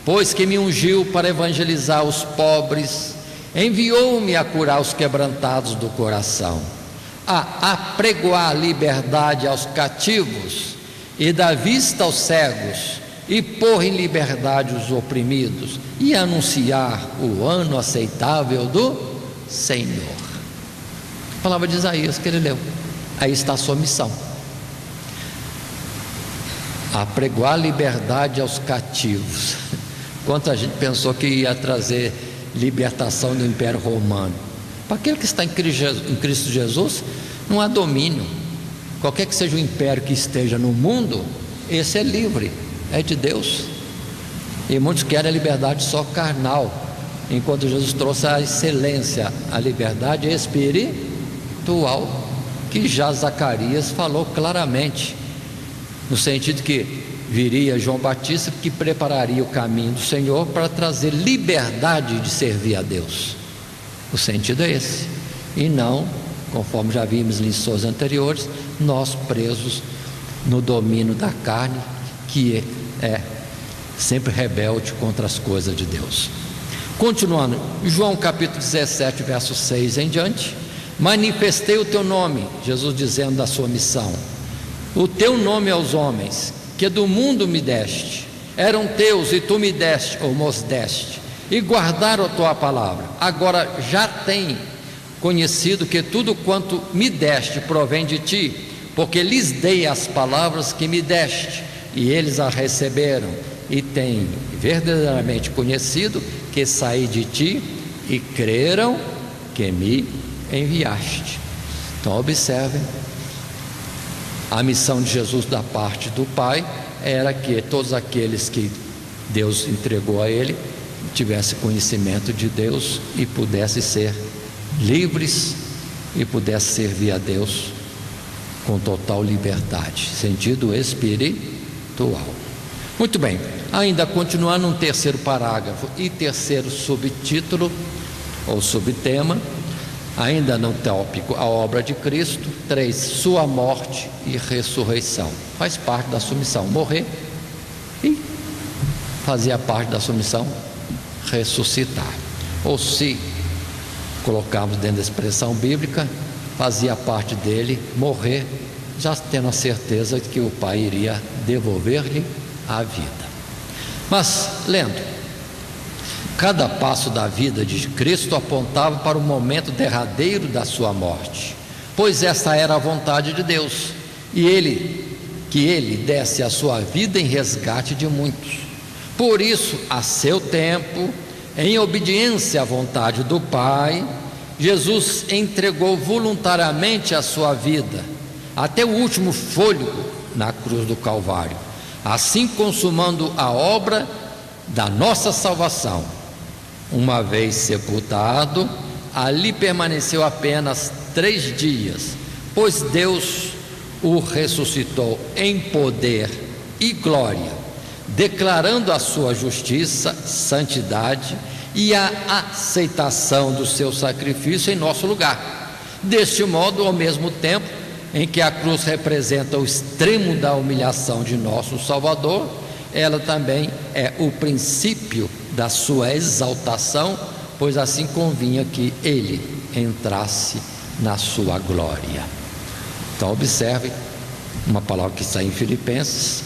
pois que me ungiu para evangelizar os pobres, enviou-me a curar os quebrantados do coração, a apregoar liberdade aos cativos e dar vista aos cegos, e pôr em liberdade os oprimidos, e anunciar o ano aceitável do Senhor. A palavra de Isaías que ele leu. Aí está a sua missão: apregoar liberdade aos cativos. Quanta gente pensou que ia trazer libertação do Império Romano. Para aquele que está em Cristo Jesus, não há domínio. Qualquer que seja o império que esteja no mundo, esse é livre, é de Deus. E muitos querem a liberdade só carnal, enquanto Jesus trouxe a excelência, a liberdade espiritual, que já Zacarias falou claramente, no sentido que viria João Batista, que prepararia o caminho do Senhor para trazer liberdade de servir a Deus. O sentido é esse, e não, conforme já vimos em lições anteriores, nós presos no domínio da carne, que é sempre rebelde contra as coisas de Deus. Continuando, João capítulo 17, verso 6 em diante: manifestei o teu nome, Jesus dizendo da sua missão, o teu nome aos homens, que do mundo me deste, eram teus e tu me deste, ou nos deste, e guardaram a tua palavra. Agora já têm conhecido que tudo quanto me deste provém de ti, porque lhes dei as palavras que me deste, e eles a receberam, e têm verdadeiramente conhecido que saí de ti, e creram que me enviaste. Então observem, a missão de Jesus da parte do Pai era que todos aqueles que Deus entregou a ele tivessem conhecimento de Deus e pudessem ser livres e pudessem servir a Deus com total liberdade, sentido espiritual. Muito bem, ainda continuando um terceiro parágrafo e terceiro subtítulo ou subtema, ainda no tópico a obra de Cristo. 3, sua morte e ressurreição. Faz parte da sua missão morrer e fazia parte da sua missão ressuscitar. Ou se colocarmos dentro da expressão bíblica, fazia parte dele morrer, já tendo a certeza de que o Pai iria devolver-lhe a vida. Mas, lendo, cada passo da vida de Cristo apontava para o momento derradeiro da sua morte, pois essa era a vontade de Deus, e que ele desse a sua vida em resgate de muitos. Por isso, a seu tempo, em obediência à vontade do Pai, Jesus entregou voluntariamente a sua vida, até o último fôlego na cruz do Calvário, assim consumando a obra da nossa salvação. Uma vez sepultado, ali permaneceu apenas 3 dias, pois Deus o ressuscitou em poder e glória, declarando a sua justiça, santidade e a aceitação do seu sacrifício em nosso lugar. Deste modo, ao mesmo tempo em que a cruz representa o extremo da humilhação de nosso Salvador, ela também é o princípio da sua exaltação, pois assim convinha que ele entrasse na sua glória. Então observe uma palavra que está em Filipenses,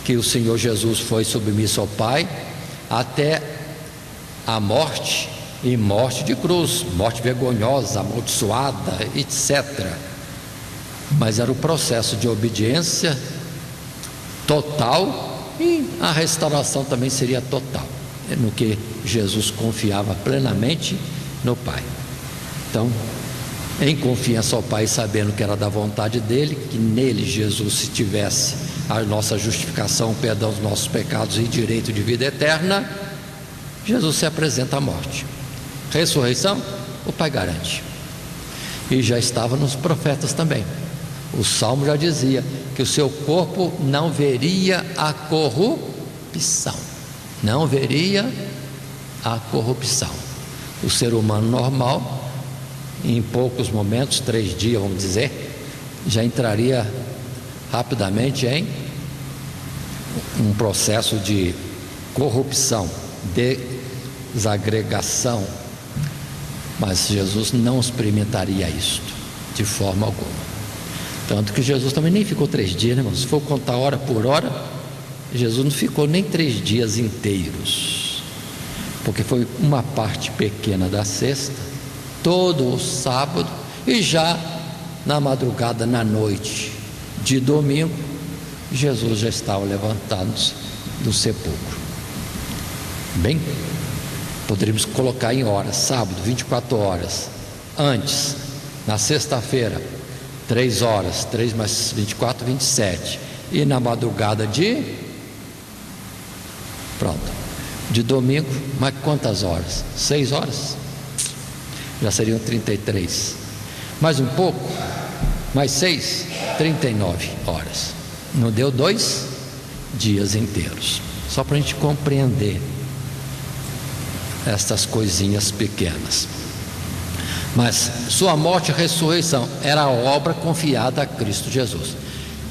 que o Senhor Jesus foi submisso ao Pai até a morte, e morte de cruz, morte vergonhosa, amaldiçoada, etc. Mas era o processo de obediência total, e a restauração também seria total, no que Jesus confiava plenamente no Pai. Então, em confiança ao Pai, sabendo que era da vontade dele, que nele Jesus se tivesse a nossa justificação, perdão dos nossos pecados e direito de vida eterna, Jesus se apresenta à morte. Ressurreição, o Pai garante, e já estava nos profetas também. O Salmo já dizia que o seu corpo não veria a corrupção, não veria a corrupção. O ser humano normal, em poucos momentos, 3 dias vamos dizer, já entraria rapidamente em um processo de corrupção, desagregação, mas Jesus não experimentaria isto de forma alguma. Tanto que Jesus também nem ficou 3 dias, né, irmãos? Se for contar hora por hora, Jesus não ficou nem 3 dias inteiros, porque foi uma parte pequena da sexta, todo o sábado, e já na madrugada, na noite de domingo, Jesus já estava levantado do sepulcro. Bem, poderíamos colocar em horas, sábado, 24 horas, antes, na sexta-feira, 3 horas, 3 mais 24, 27, e na madrugada de domingo, mas quantas horas? 6 horas? Já seriam 33, mais um pouco, mais 6, 39 horas, não deu 2 dias inteiros, só para a gente compreender estas coisinhas pequenas. Mas sua morte e ressurreição era a obra confiada a Cristo Jesus,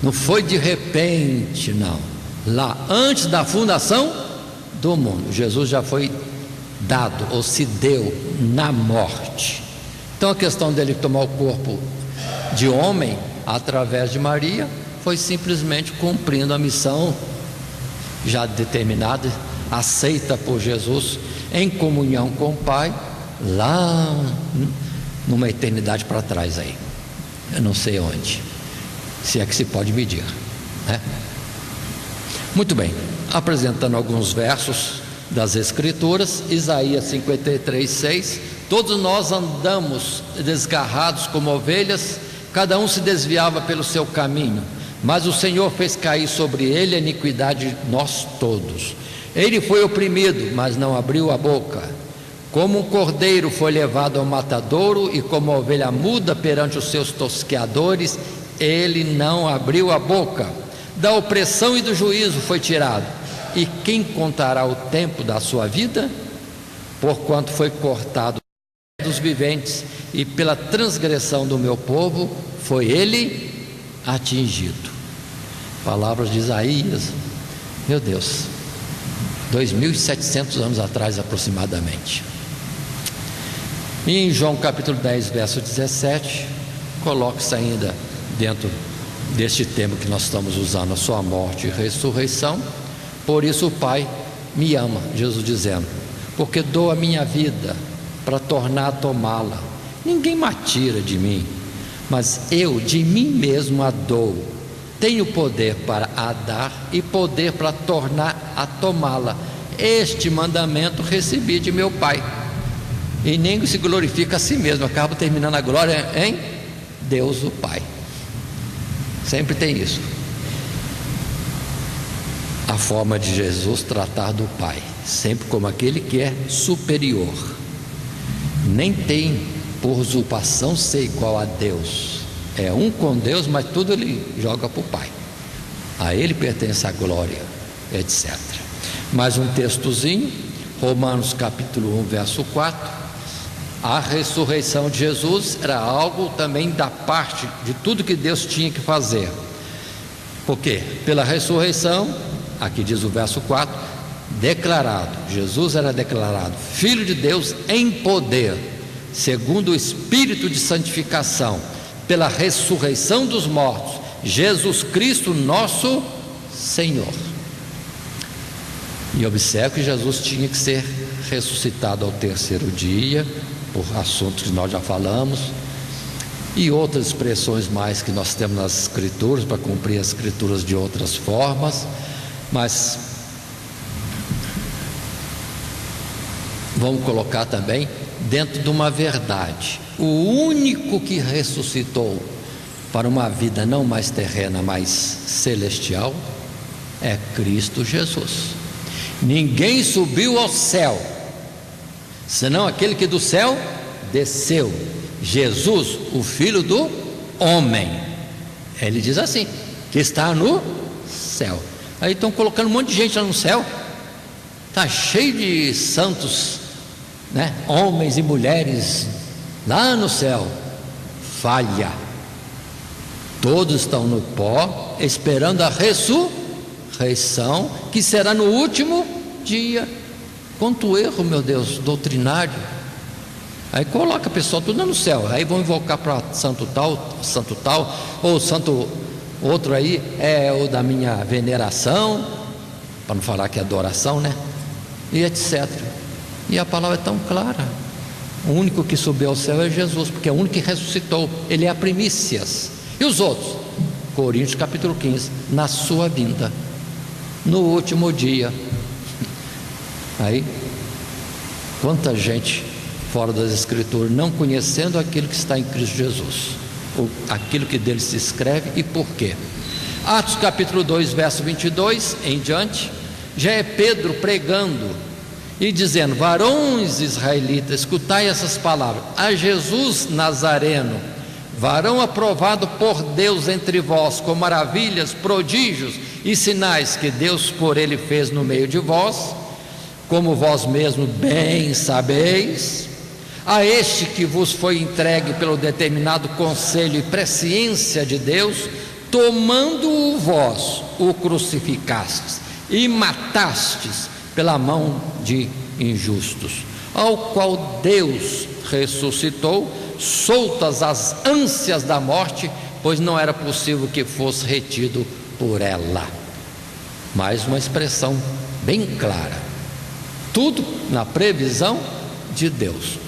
não foi de repente, não. Lá antes da fundação do mundo, Jesus já foi dado, ou se deu na morte. Então a questão dele tomar o corpo de homem através de Maria foi simplesmente cumprindo a missão já determinada, aceita por Jesus, em comunhão com o Pai, lá numa eternidade para trás aí, eu não sei onde, se é que se pode medir, né? Muito bem, apresentando alguns versos das Escrituras. Isaías 53:6: todos nós andamos desgarrados como ovelhas, cada um se desviava pelo seu caminho, mas o Senhor fez cair sobre ele a iniquidade de nós todos. Ele foi oprimido, mas não abriu a boca. Como um cordeiro foi levado ao matadouro, e como a ovelha muda perante os seus tosqueadores, ele não abriu a boca. Da opressão e do juízo foi tirado. e quem contará o tempo da sua vida? Porquanto foi cortado dos viventes, e pela transgressão do meu povo foi ele atingido. Palavras de Isaías, meu Deus, 2.700 anos atrás aproximadamente. E em João capítulo 10, verso 17, coloca-se ainda dentro deste tema que nós estamos usando, a sua morte e ressurreição. Por isso o Pai me ama, Jesus dizendo, porque dou a minha vida para tornar a tomá-la. Ninguém me tira de mim, mas eu de mim mesmo a dou. Tenho poder para a dar e poder para tornar a tomá-la. Este mandamento recebi de meu Pai. E nem se glorifica a si mesmo, acaba terminando a glória em Deus o Pai. Sempre tem isso. A forma de Jesus tratar do Pai, sempre como aquele que é superior. Nem tem por usurpação ser igual a Deus. É um com Deus, mas tudo ele joga para o Pai. A ele pertence a glória, etc. Mais um textozinho, Romanos capítulo 1, verso 4. A ressurreição de Jesus era algo também da parte de tudo que Deus tinha que fazer. Por quê? Pela ressurreição, aqui diz o verso 4, Jesus era declarado Filho de Deus em poder, segundo o Espírito de santificação, pela ressurreição dos mortos, Jesus Cristo nosso Senhor. E observe que Jesus tinha que ser ressuscitado ao terceiro dia, por assuntos que nós já falamos, e outras expressões mais que nós temos nas Escrituras, para cumprir as Escrituras de outras formas, mas vamos colocar também dentro de uma verdade: o único que ressuscitou para uma vida não mais terrena, mas celestial, é Cristo Jesus. Ninguém subiu ao céu, senão aquele que do céu desceu, Jesus, o Filho do homem. Ele diz assim, que está no céu. Aí estão colocando um monte de gente lá no céu, está cheio de santos, né? Homens e mulheres lá no céu. Falha. Todos estão no pó, esperando a ressurreição, que será no último dia. Quanto erro, meu Deus, doutrinário. Aí coloca a pessoa tudo no céu, aí vão invocar para santo tal, ou santo outro aí é o da minha veneração, para não falar que é adoração, né? E etc. E a palavra é tão clara: o único que subiu ao céu é Jesus, porque é o único que ressuscitou, ele é a primícias. E os outros? Coríntios capítulo 15, na sua vinda, no último dia. Aí, quanta gente fora das Escrituras, não conhecendo aquilo que está em Cristo Jesus, ou aquilo que dele se escreve e por quê. Atos capítulo 2, verso 22 em diante, já é Pedro pregando e dizendo: varões israelitas, escutai essas palavras, a Jesus Nazareno, varão aprovado por Deus entre vós, com maravilhas, prodígios e sinais que Deus por ele fez no meio de vós, como vós mesmos bem sabeis. A este que vos foi entregue pelo determinado conselho e presciência de Deus, tomando-o vós, o crucificastes e matastes pela mão de injustos, ao qual Deus ressuscitou, soltas as ânsias da morte, pois não era possível que fosse retido por ela. Mais uma expressão bem clara, tudo na previsão de Deus.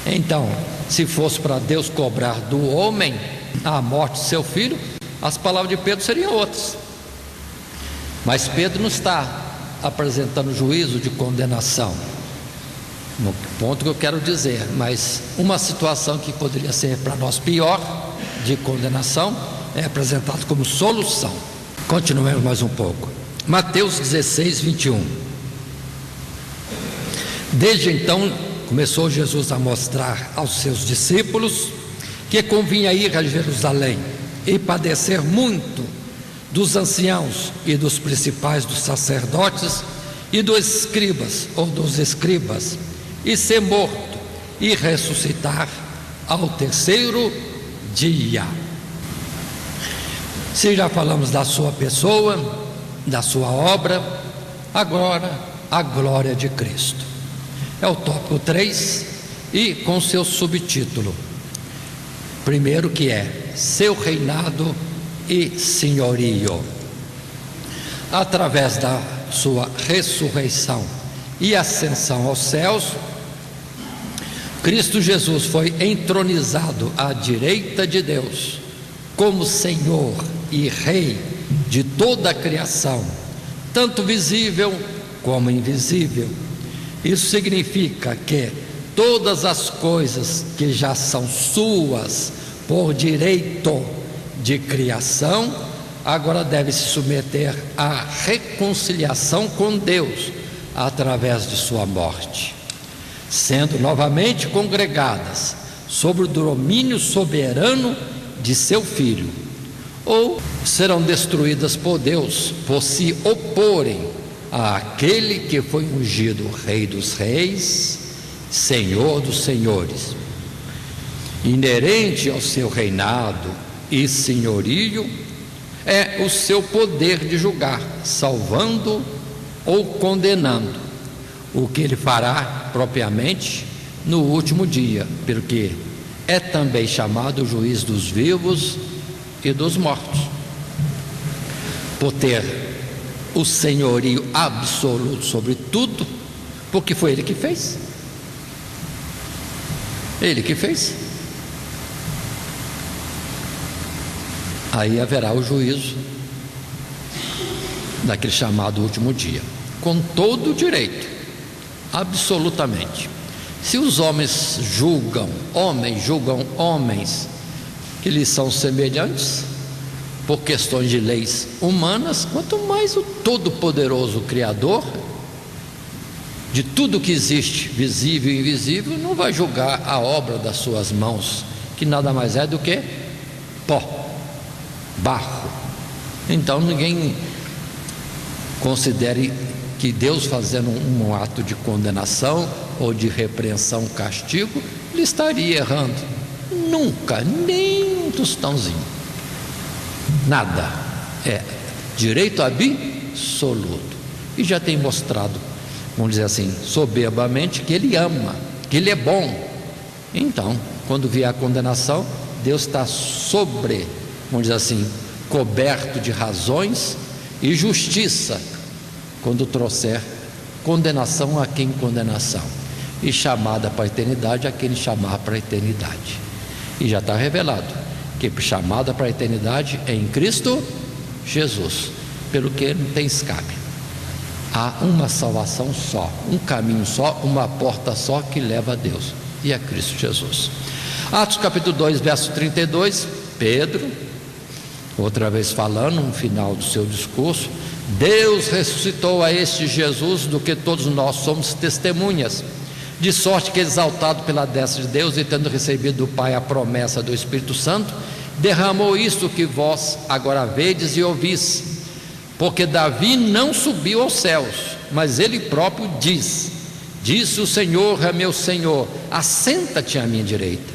Então, se fosse para Deus cobrar do homem a morte de seu filho, as palavras de Pedro seriam outras. Mas Pedro não está apresentando juízo de condenação, no ponto que eu quero dizer, mas uma situação que poderia ser para nós pior, de condenação, é apresentado como solução. Continuemos mais um pouco. Mateus 16, 21. Desde então começou Jesus a mostrar aos seus discípulos que convinha ir a Jerusalém e padecer muito dos anciãos e dos principais dos sacerdotes e dos escribas ou dos escribas, e ser morto e ressuscitar ao terceiro dia. Se já falamos da sua pessoa, da sua obra, agora a glória de Cristo. É o tópico 3 e com seu subtítulo. Primeiro, que é seu reinado e senhorio. Através da sua ressurreição e ascensão aos céus, Cristo Jesus foi entronizado à direita de Deus como Senhor e Rei de toda a criação, tanto visível como invisível. Isso significa que todas as coisas que já são suas por direito de criação, agora devem se submeter à reconciliação com Deus através de sua morte, sendo novamente congregadas sob o domínio soberano de seu Filho, ou serão destruídas por Deus por se oporem àquele que foi ungido Rei dos Reis, Senhor dos Senhores. Inerente ao seu reinado e senhorio é o seu poder de julgar, salvando ou condenando, o que ele fará propriamente no último dia, porque é também chamado juiz dos vivos e dos mortos, por ter o senhorio absoluto sobre tudo, porque foi ele que fez. Ele que fez. Aí haverá o juízo daquele chamado último dia, com todo o direito, absolutamente. Se os homens julgam homens que lhes são semelhantes por questões de leis humanas, quanto mais o Todo-Poderoso Criador de tudo que existe, visível e invisível, não vai julgar a obra das suas mãos, que nada mais é do que pó, barro. Então ninguém considere que Deus, fazendo um ato de condenação ou de repreensão, castigo, ele estaria errando. Nunca, nem um tostãozinho, nada. É direito absoluto. E já tem mostrado, vamos dizer assim, soberbamente, que ele ama, que ele é bom. Então, quando vier a condenação, Deus está sobre, vamos dizer assim, coberto de razões e justiça, quando trouxer condenação a quem condenação, e chamada para a eternidade a quem chamar para a eternidade. E já está revelado que chamada para a eternidade é em Cristo Jesus, pelo que não tem escape. Há uma salvação só, um caminho só, uma porta só que leva a Deus, e é Cristo Jesus. Atos capítulo 2, verso 32, Pedro, outra vez falando no final do seu discurso: Deus ressuscitou a este Jesus, do que todos nós somos testemunhas, de sorte que, exaltado pela destra de Deus e tendo recebido do Pai a promessa do Espírito Santo, derramou isto que vós agora vedes e ouvis. Porque Davi não subiu aos céus, mas ele próprio disse o Senhor a meu Senhor: assenta-te à minha direita,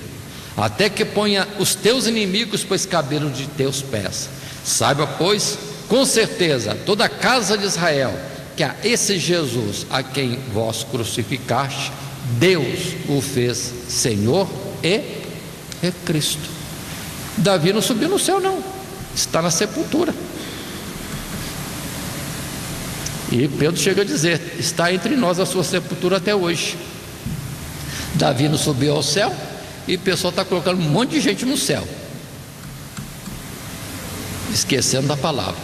até que ponha os teus inimigos por escabelo de teus pés. Saiba, pois, com certeza, toda a casa de Israel, que a esse Jesus a quem vós crucificaste, Deus o fez Senhor e Cristo. Davi não subiu no céu, não, está na sepultura. E Pedro chega a dizer: está entre nós a sua sepultura até hoje. Davi não subiu ao céu, e o pessoal está colocando um monte de gente no céu, esquecendo da palavra: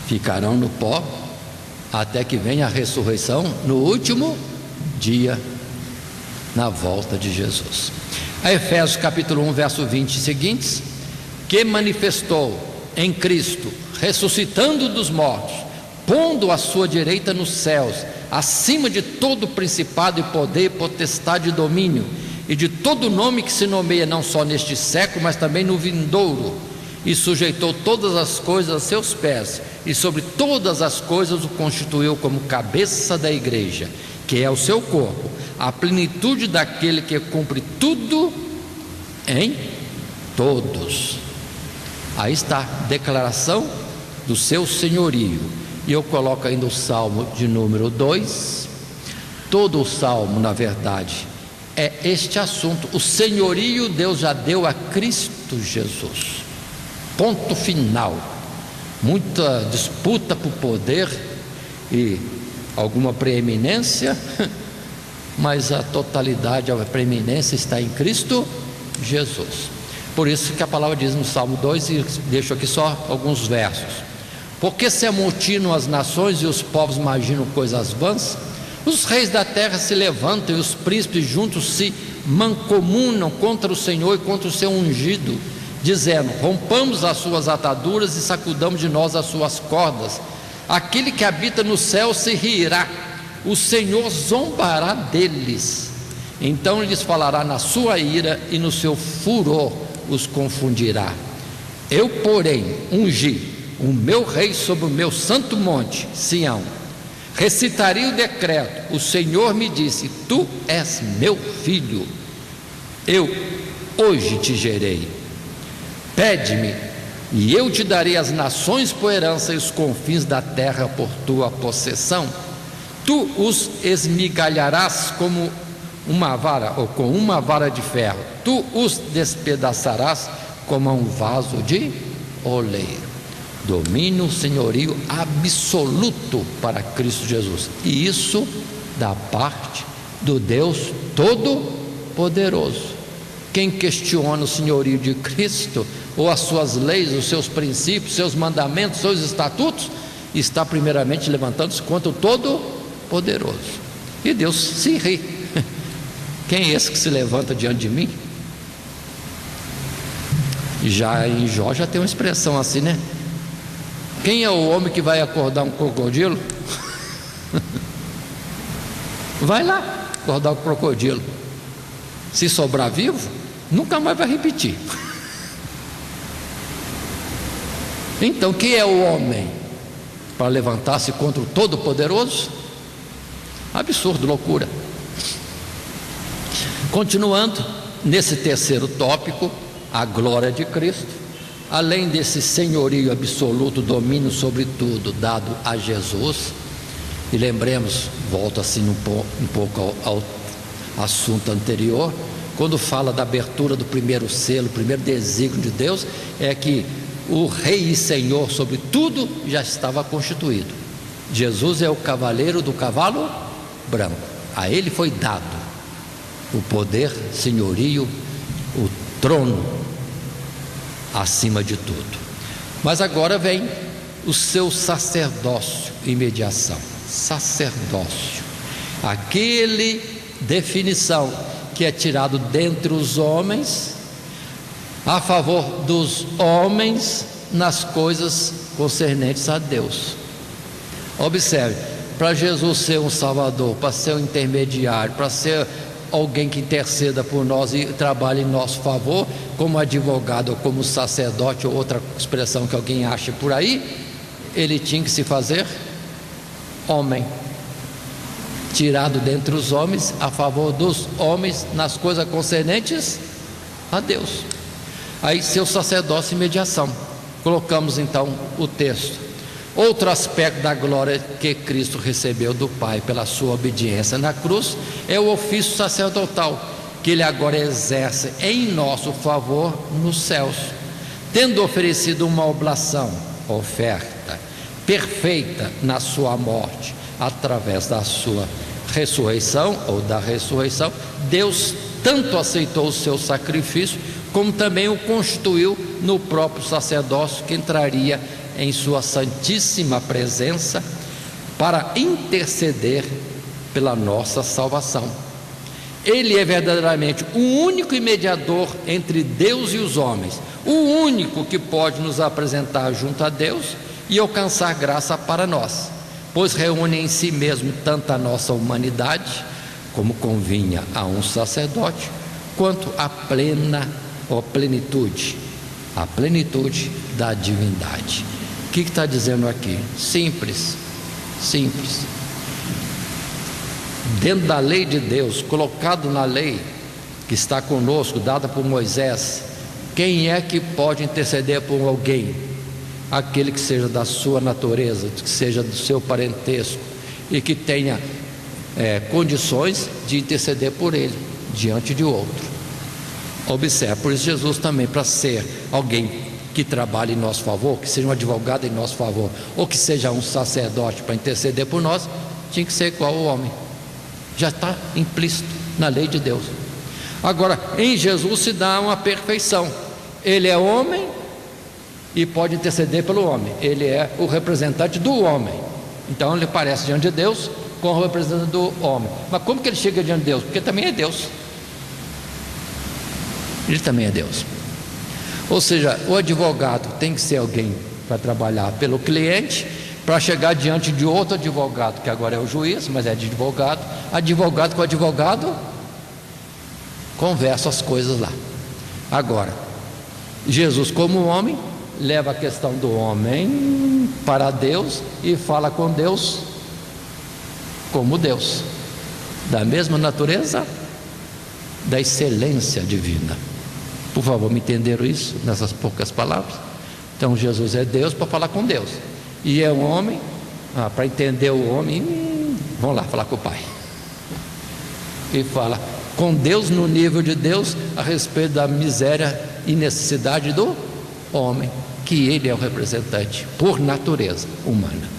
ficarão no pó até que venha a ressurreição no último dia, na volta de Jesus. A Efésios capítulo 1, verso 20 e seguintes: que manifestou em Cristo, ressuscitando dos mortos, pondo à sua direita nos céus, acima de todo principado e poder, potestade e domínio, e de todo nome que se nomeia, não só neste século, mas também no vindouro, e sujeitou todas as coisas a seus pés, e sobre todas as coisas o constituiu como cabeça da igreja, que é o seu corpo, a plenitude daquele que cumpre tudo em todos. Aí está a declaração do seu senhorio. E eu coloco ainda o Salmo de número 2. Todo o Salmo, na verdade, é este assunto. O senhorio Deus já deu a Cristo Jesus. Ponto final. Muita disputa por poder e alguma preeminência, mas a totalidade, a preeminência está em Cristo Jesus. Por isso que a palavra diz no Salmo 2, e deixo aqui só alguns versos: porque se amotinam as nações e os povos imaginam coisas vãs, os reis da terra se levantam e os príncipes juntos se mancomunam contra o Senhor e contra o seu ungido, dizendo: rompamos as suas ataduras e sacudamos de nós as suas cordas. Aquele que habita no céu se rirá, o Senhor zombará deles. Então lhes falará na sua ira e no seu furor os confundirá. Eu, porém, ungi o meu rei sobre o meu santo monte, Sião. Recitaria o decreto: o Senhor me disse: tu és meu filho, eu hoje te gerei. Pede-me, e eu te darei as nações por herança e os confins da terra por tua possessão. Tu os esmigalharás como uma vara, ou com uma vara de ferro. Tu os despedaçarás como um vaso de oleiro. Domínio, senhorio absoluto para Cristo Jesus, e isso da parte do Deus Todo-Poderoso. Quem questiona o senhorio de Cristo, ou as suas leis, os seus princípios, seus mandamentos, seus estatutos, está primeiramente levantando-se contra o Todo-Poderoso. E Deus se ri. Quem é esse que se levanta diante de mim? Já em Jó já tem uma expressão assim, né? Quem é o homem que vai acordar um crocodilo? Vai lá acordar um crocodilo. Se sobrar vivo, nunca mais vai repetir. Então, quem é o homem para levantar-se contra o Todo-Poderoso? Absurdo, loucura. Continuando, nesse terceiro tópico, a glória de Cristo. Além desse senhorio absoluto, domínio sobre tudo dado a Jesus, e lembremos, volto assim um pouco ao assunto anterior, quando fala da abertura do primeiro selo, o primeiro desígnio de Deus, é que o Rei e Senhor sobre tudo já estava constituído. Jesus é o cavaleiro do cavalo branco, a ele foi dado o poder, senhorio, o trono acima de tudo. Mas agora vem o seu sacerdócio e mediação. Sacerdócio, aquele definição que é tirado dentre os homens, a favor dos homens nas coisas concernentes a Deus. Observe, para Jesus ser um salvador, para ser um intermediário, para ser alguém que interceda por nós e trabalhe em nosso favor, como advogado ou como sacerdote, ou outra expressão que alguém ache por aí, ele tinha que se fazer homem, tirado dentre os homens, a favor dos homens nas coisas concernentes a Deus. Aí seu sacerdócio e mediação. Colocamos então o texto. Outro aspecto da glória que Cristo recebeu do Pai pela sua obediência na cruz é o ofício sacerdotal que Ele agora exerce em nosso favor nos céus, tendo oferecido uma oblação, oferta perfeita na sua morte, através da sua ressurreição ou da ressurreição. Deus tanto aceitou o seu sacrifício, como também o constituiu no próprio sacerdócio, que entraria em sua santíssima presença para interceder pela nossa salvação. Ele é verdadeiramente o único mediador entre Deus e os homens, o único que pode nos apresentar junto a Deus e alcançar graça para nós, pois reúne em si mesmo tanto a nossa humanidade, como convinha a um sacerdote, quanto a plenitude a plenitude da divindade. O que está dizendo aqui? Simples. Dentro da lei de Deus, colocado na lei que está conosco, dada por Moisés, quem é que pode interceder por alguém? Aquele que seja da sua natureza, que seja do seu parentesco e que tenha condições de interceder por ele diante de outro. Observe, por isso Jesus também, para ser alguém que trabalhe em nosso favor, que seja um advogado em nosso favor, ou que seja um sacerdote para interceder por nós, tinha que ser igual ao homem. Já está implícito na lei de Deus. Agora, em Jesus se dá uma perfeição. Ele é homem e pode interceder pelo homem. Ele é o representante do homem. Então ele aparece diante de Deus como representante do homem. Mas como que ele chega diante de Deus? Porque também é Deus. Ele também é Deus. Ou seja, o advogado tem que ser alguém para trabalhar pelo cliente, para chegar diante de outro advogado, que agora é o juiz, mas é de advogado. Advogado com advogado conversa as coisas lá. Agora, Jesus, como homem, leva a questão do homem para Deus e fala com Deus como Deus, da mesma natureza, da excelência divina. Por favor, me entenderam isso nessas poucas palavras? Então Jesus é Deus para falar com Deus, e é um homem para entender o homem. Vamos lá falar com o Pai, e fala com Deus no nível de Deus a respeito da miséria e necessidade do homem, que ele é o representante por natureza humana,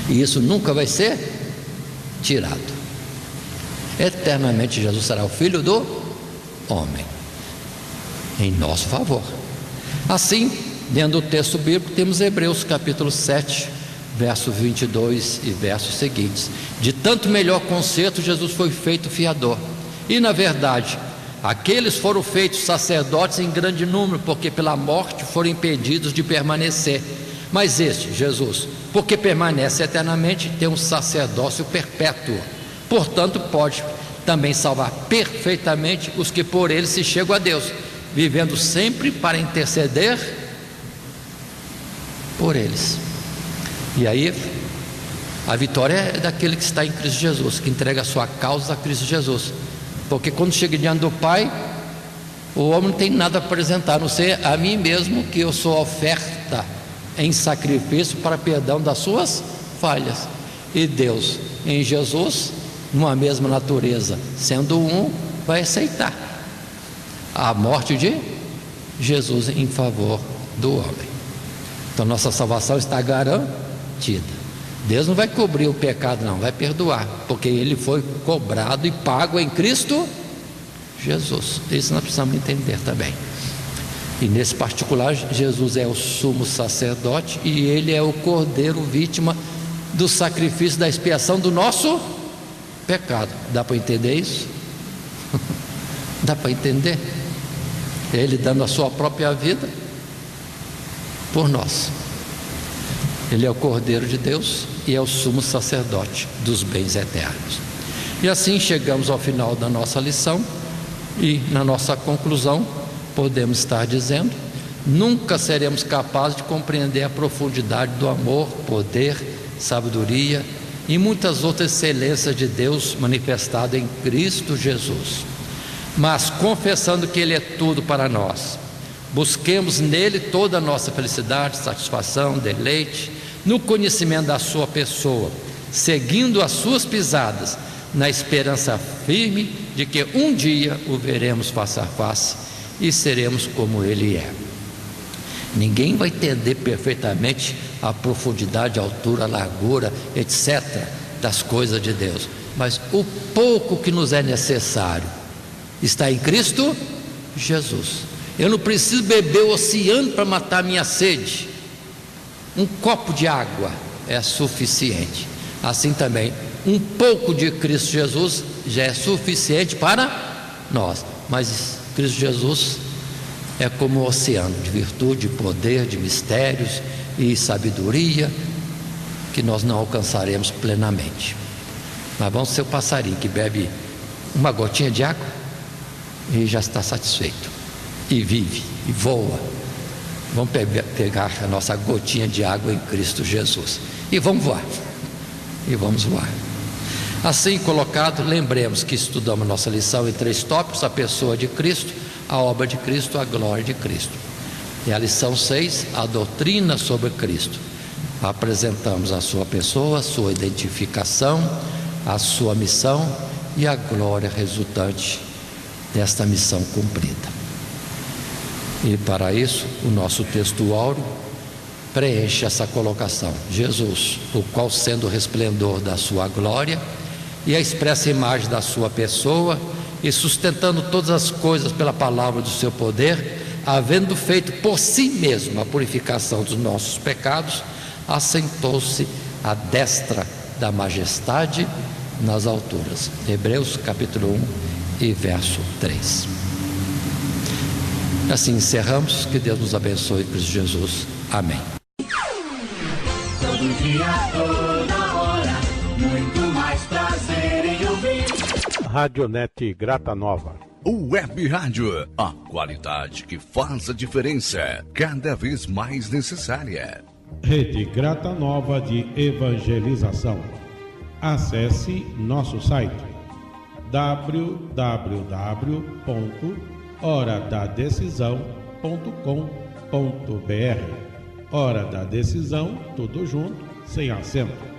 e isso nunca vai ser tirado. Eternamente Jesus será o Filho do homem, em nosso favor. Assim, dentro do texto bíblico, temos Hebreus capítulo 7, verso 22 e versos seguintes: de tanto melhor concerto Jesus foi feito fiador, e na verdade aqueles foram feitos sacerdotes em grande número, porque pela morte foram impedidos de permanecer. Mas este, Jesus, porque permanece eternamente, tem um sacerdócio perpétuo, portanto pode também salvar perfeitamente os que por ele se chegam a Deus, vivendo sempre para interceder por eles. E aí a vitória é daquele que está em Cristo Jesus, que entrega a sua causa a Cristo Jesus. Porque quando chega diante do Pai, o homem não tem nada a apresentar, a não ser a mim mesmo, que eu sou oferta em sacrifício para perdão das suas falhas. E Deus, em Jesus, numa mesma natureza, sendo um, vai aceitar a morte de Jesus em favor do homem. Então nossa salvação está garantida. Deus não vai cobrir o pecado, não, vai perdoar, porque ele foi cobrado e pago em Cristo Jesus. Isso nós precisamos entender também. E nesse particular, Jesus é o sumo sacerdote, e ele é o cordeiro vítima do sacrifício da expiação do nosso pecado. Dá para entender isso? Dá para entender? Ele dando a sua própria vida por nós. Ele é o Cordeiro de Deus e é o sumo sacerdote dos bens eternos. E assim chegamos ao final da nossa lição, e na nossa conclusão podemos estar dizendo: nunca seremos capazes de compreender a profundidade do amor, poder, sabedoria e muitas outras excelências de Deus manifestado em Cristo Jesus. Mas confessando que Ele é tudo para nós, busquemos nele toda a nossa felicidade, satisfação, deleite, no conhecimento da sua pessoa, seguindo as suas pisadas, na esperança firme de que um dia o veremos face a face e seremos como ele é. Ninguém vai entender perfeitamente a profundidade, a altura, a largura, etc., das coisas de Deus, mas o pouco que nos é necessário está em Cristo Jesus. Eu não preciso beber o oceano para matar minha sede. Um copo de água é suficiente. Assim também, um pouco de Cristo Jesus já é suficiente para nós. Mas Cristo Jesus é como o oceano de virtude, de poder, de mistérios e sabedoria, que nós não alcançaremos plenamente. Mas vamos ser o passarinho que bebe uma gotinha de água e já está satisfeito, e vive, e voa, Vamos pegar a nossa gotinha de água em Cristo Jesus e vamos voar. E vamos voar. Assim colocado, lembremos que estudamos nossa lição em 3 tópicos: a pessoa de Cristo, a obra de Cristo, a glória de Cristo. E a lição 6, a doutrina sobre Cristo. Apresentamos a sua pessoa, a sua identificação, a sua missão e a glória resultante desta missão cumprida. E para isso, o nosso texto áureo preenche essa colocação: Jesus, o qual, sendo o resplendor da sua glória e a expressa imagem da sua pessoa, e sustentando todas as coisas pela palavra do seu poder, havendo feito por si mesmo a purificação dos nossos pecados, assentou-se à destra da majestade nas alturas. Hebreus capítulo 1 e verso 3. Assim encerramos. Que Deus nos abençoe em Cristo Jesus. Amém. Todo dia, toda hora, muito mais prazer em ouvir. Radionete Grata Nova. Web Rádio, a qualidade que faz a diferença, cada vez mais necessária. Rede Grata Nova de Evangelização. Acesse nosso site www.horadadecisão.com.br. Hora da Decisão, tudo junto, sem acento.